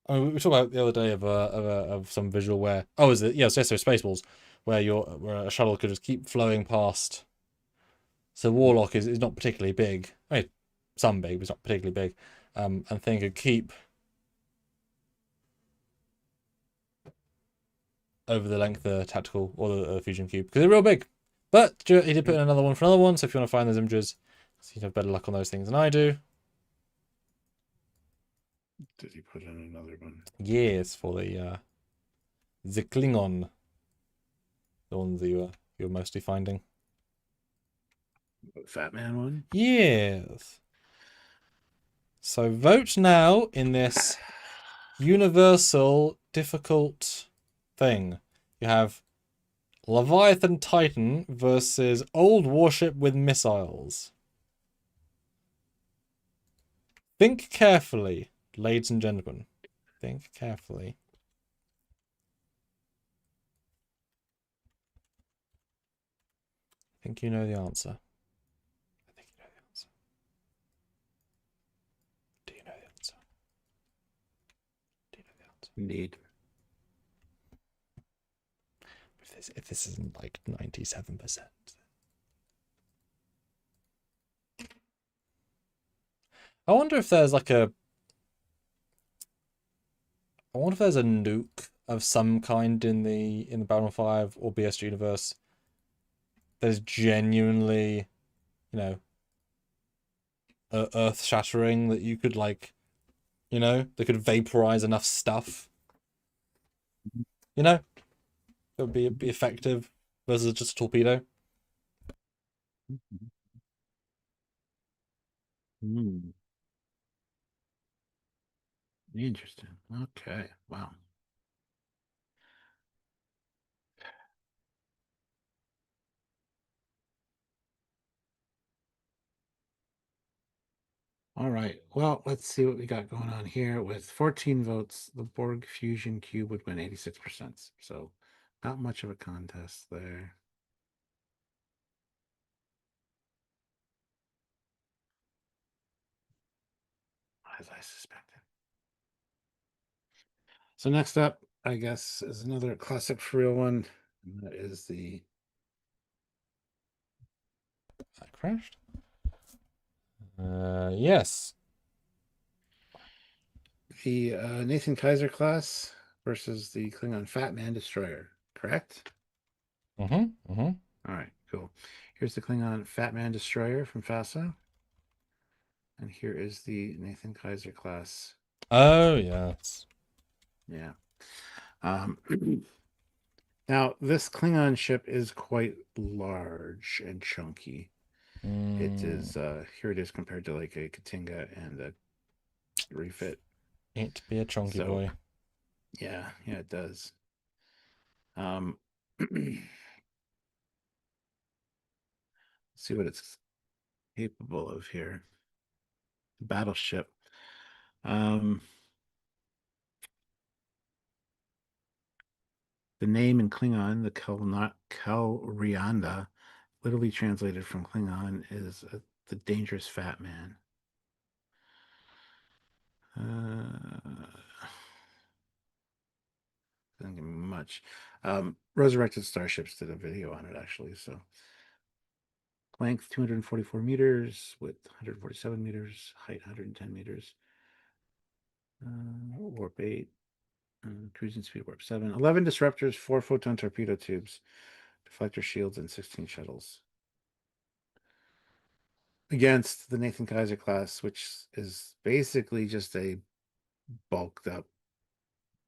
I mean, we talked about the other day of some visual where is it Spaceballs where a shuttle could just keep flowing past. So Warlock is not particularly big. I mean, some big, but it's not particularly big. And thing could keep over the length of the tactical or the fusion cube because they're real big. But he did put in another one for another one. So if you want to find those images, so you have better luck on those things than I do. Did he put in another one? Yes, for the Klingon. The ones that you're mostly finding. The Fat Man one? Yes. So vote now in this universal difficult thing. You have Leviathan Titan versus old warship with missiles. Think carefully, ladies and gentlemen. Think carefully. I think you know the answer. Indeed. If this isn't like 97%. I wonder if there's like a. I wonder if there's a nuke of some kind in the Battle 5 or BS universe that is genuinely, you know, earth shattering that you could like, you know, that could vaporize enough stuff. You know, it would be effective versus just a torpedo. Mm. Interesting. Okay. Wow. All right. Well, let's see what we got going on here. With 14 votes, the Borg fusion cube would win 86%. So not much of a contest there. As I suspected. So next up, I guess, is another classic for real one. And that is the That crashed. Yes. Nathan Kaiser class versus the Klingon Fat Man Destroyer, correct? All right, cool. Here's the Klingon Fat Man Destroyer from FASA. And here is the Nathan Kaiser class. Oh, yes. Yeah. Now, this Klingon ship is quite large and chunky. It is, here it is compared to like a Katinga and a refit. It be a chunky boy. Yeah, it does. See what it's capable of here. Battleship. The name in Klingon, the Kalrianda, literally translated from Klingon, is the dangerous fat man. Doesn't give me much. Resurrected Starships did a video on it, actually. So length 244 meters, width 147 meters, height 110 meters. Warp 8, cruising speed warp 7. 11 disruptors, 4 photon torpedo tubes, deflector shields, and 16 shuttles. Against the Nathan Kaiser class, which is basically just a bulked up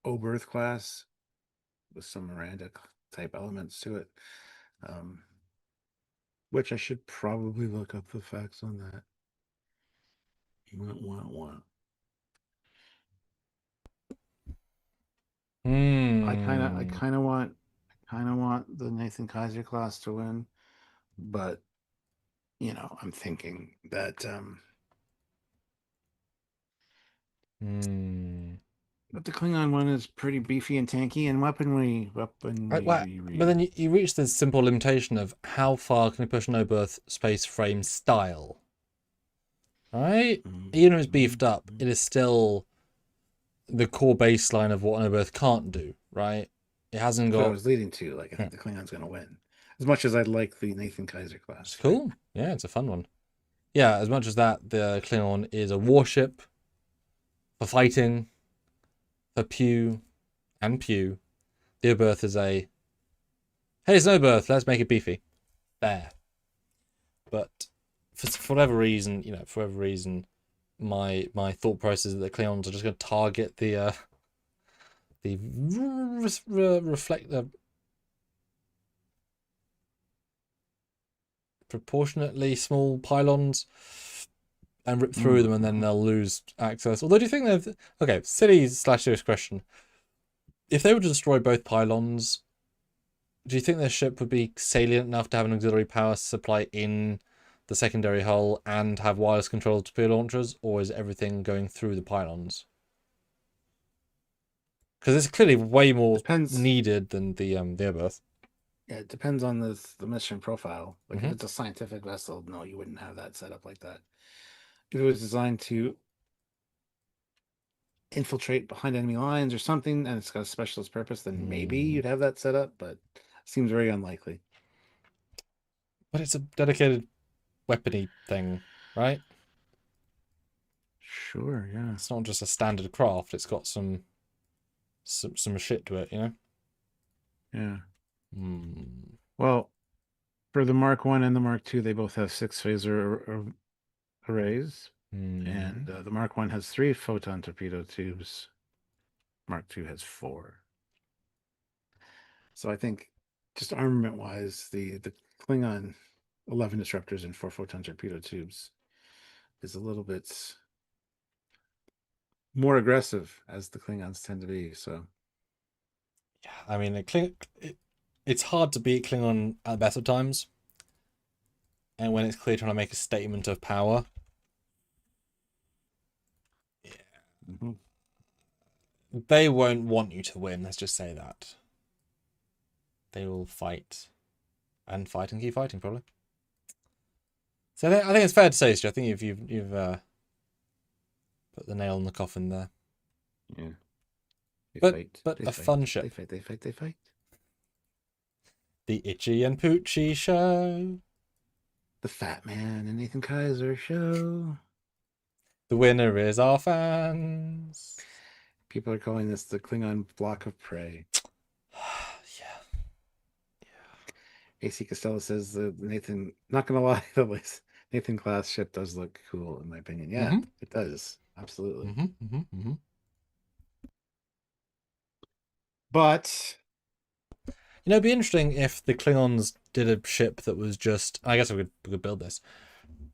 Oberth class with some Miranda type elements to it. Which I should probably look up the facts on that. I kind of want the Nathan Kaiser class to win, but you know, I'm thinking that but the Klingon one is pretty beefy and tanky and weaponry. But then you reach this simple limitation of how far can you push an Oberth space frame style, right? Even if it's beefed up, it is still the core baseline of what an Oberth can't do, right? It hasn't got. What I was leading to, like, I think the Klingon's going to win. As much as I'd like the Nathan Kaiser class. It's cool. Right? Yeah, it's a fun one. Yeah, as much as that, the Klingon is a warship for fighting, for pew and pew. The Oberth is a, hey, it's no Oberth, let's make it beefy. There. But for whatever reason, my thought process is that the Klingons are just going to target the reflector proportionately small pylons and rip through them, and then they'll lose access. Although, do you think they've... Okay, silly/serious question. If they were to destroy both pylons, do you think their ship would be salient enough to have an auxiliary power supply in the secondary hull and have wireless control of torpedo launchers, or is everything going through the pylons? Because it's clearly way more needed than the Oberth. Yeah, it depends on the mission profile. Like, if it's a scientific vessel, no, you wouldn't have that set up like that. If it was designed to infiltrate behind enemy lines or something, and it's got a specialist purpose, then maybe you'd have that set up, but seems very unlikely. But it's a dedicated weapony thing, right? Sure, yeah. It's not just a standard craft. It's got some shit to it, you know? Yeah. Hmm. Well, for the Mark 1 and the Mark 2, they both have 6 phaser arrays. And the Mark 1 has 3 photon torpedo tubes. Mark 2 has 4. So I think just armament-wise, the Klingon 11 disruptors and 4 photon torpedo tubes is a little bit more aggressive, as the Klingons tend to be. So Yeah, I mean, it's hard to beat Klingon at the best of times, and when it's clear trying to make a statement of power. Yeah. They won't want you to win. Let's just say that. They will fight, and fight and keep fighting probably. So I think it's fair to say, Stu, I think you've put the nail in the coffin there. yeah. But a fun ship. They fight. The Itchy and Poochie show. The Fat Man and Nathan Kaiser show. The winner is our fans. People are calling this the Klingon block of prey. Yeah. AC Costello says the Nathan, not gonna lie, the Nathan class ship does look cool in my opinion. Yeah, it does. Absolutely. But you know, it'd be interesting if the Klingons did a ship that was just, I guess we could build this,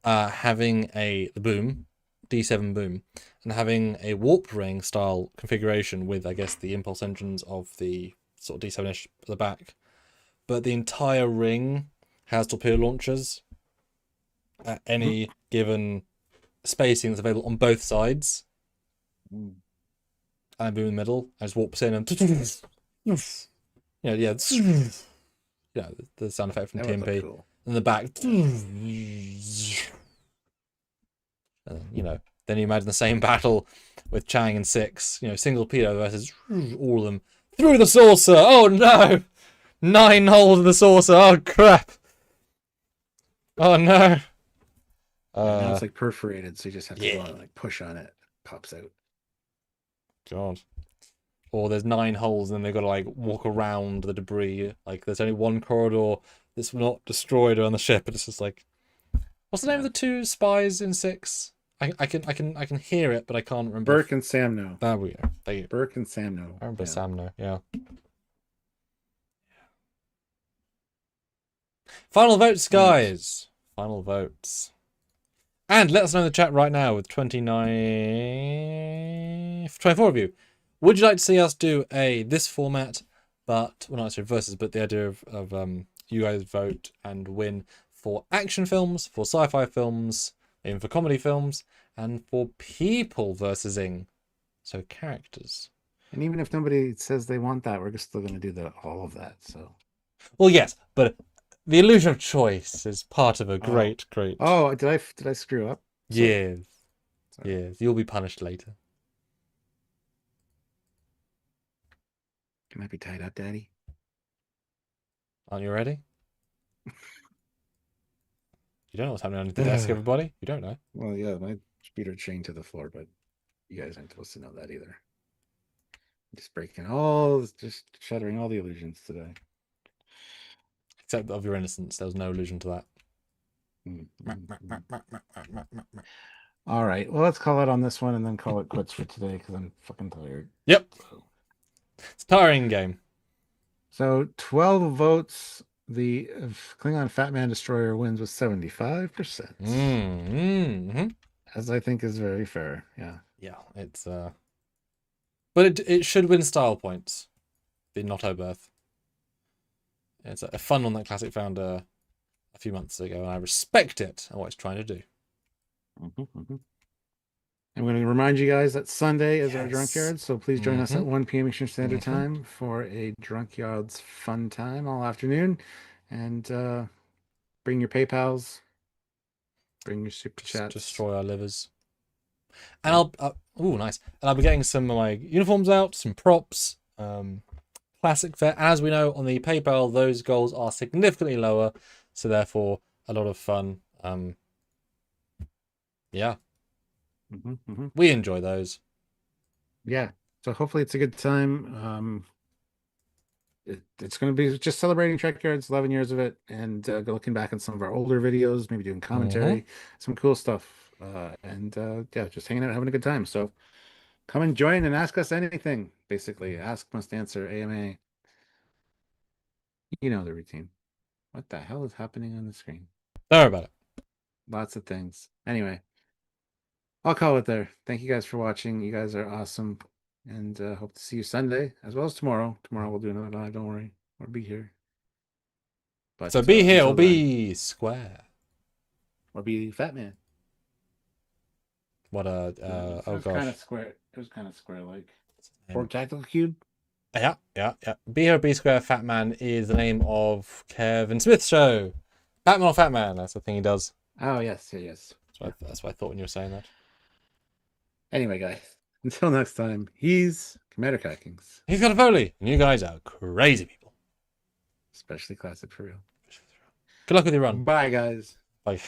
having the boom, D7 boom, and having a warp ring style configuration with, I guess, the impulse engines of the sort of D7-ish at the back. But the entire ring has torpedo launchers at any given spacing that's available on both sides. And a boom in the middle. I just warps in and yeah, the sound effect from TMP. Cool. And the back. And, then you imagine the same battle with Chang and 6, single torpedo versus all of them through the saucer. Oh no! 9 holes in the saucer. Oh crap! Oh no! Now it's like perforated, so you just have to go on and like push on it. Pops out. God. Or there's 9 holes and they've got to like walk around the debris. Like there's only one corridor that's not destroyed on the ship, and it's just like, what's the name of the 2 spies in 6? I can hear it, but I can't remember. Burke and Samno. There we go. There you go. Burke and Samno. I remember Samno, yeah. Final votes, guys. Final votes. And let us know in the chat right now with 24 of you. Would you like to see us do this format, but, well, not necessarily versus, but the idea of you guys vote and win for action films, for sci-fi films, even for comedy films, and for people versusing, so characters. And even if nobody says they want that, we're still going to do all of that. So, well, yes, but the illusion of choice is part of a great. Oh, did I screw up? Yes, yes, you'll be punished later. Can I be tied up, Daddy? Aren't you ready? You don't know what's happening under the desk, everybody. You don't know. Well, yeah, my feet are chained to the floor, but you guys aren't supposed to know that either. Just shattering all the illusions today. Except of your innocence. There was no illusion to that. All right. Well, let's call it on this one and then call it quits for today because I'm fucking tired. Yep. It's a tiring game. So 12 votes. The Klingon Fat Man Destroyer wins with 75%. As I think is very fair. Yeah. Yeah. It's but it should win style points. The Notto Birth. It's a fun one that Classic found a few months ago, and I respect it and what it's trying to do. I'm going to remind you guys that Sunday is our Drunk Yard, so please join us at 1 p.m. Eastern Standard Time for a Drunk Yards fun time all afternoon. And bring your PayPals, bring your Super Chats. Destroy our livers. And oh, nice. And I'll be getting some of my uniforms out, some props, classic fare. As we know on the PayPal, those goals are significantly lower, so therefore a lot of fun. Yeah, we enjoy those. Yeah. So hopefully it's a good time. It's going to be just celebrating Trekyards, 11 years of it, and looking back on some of our older videos, maybe doing commentary, some cool stuff, and yeah, just hanging out, having a good time. So come and join and ask us anything. Basically, ask, must answer, AMA. You know the routine. What the hell is happening on the screen? Don't worry about it. Lots of things. Anyway, I'll call it there. Thank you guys for watching. You guys are awesome. And hope to see you Sunday as well as tomorrow. Tomorrow we'll do another live. Don't worry. We'll be here. But So be here or until then, be square. or be Fat Man. What a It oh was gosh. kind of square. It was kind of square like. Or Tactical Cube. Yeah. Be here or be square. Fat Man is the name of Kevin Smith's show. Batman or Fat Man. That's the thing he does. Oh yes, yes. That's what I thought when you were saying that. Anyway, guys. Until next time, he's Commander Kikings. He's got a Foley, and you guys are crazy people. Especially classic for real. Good luck with your run. Bye, guys. Bye.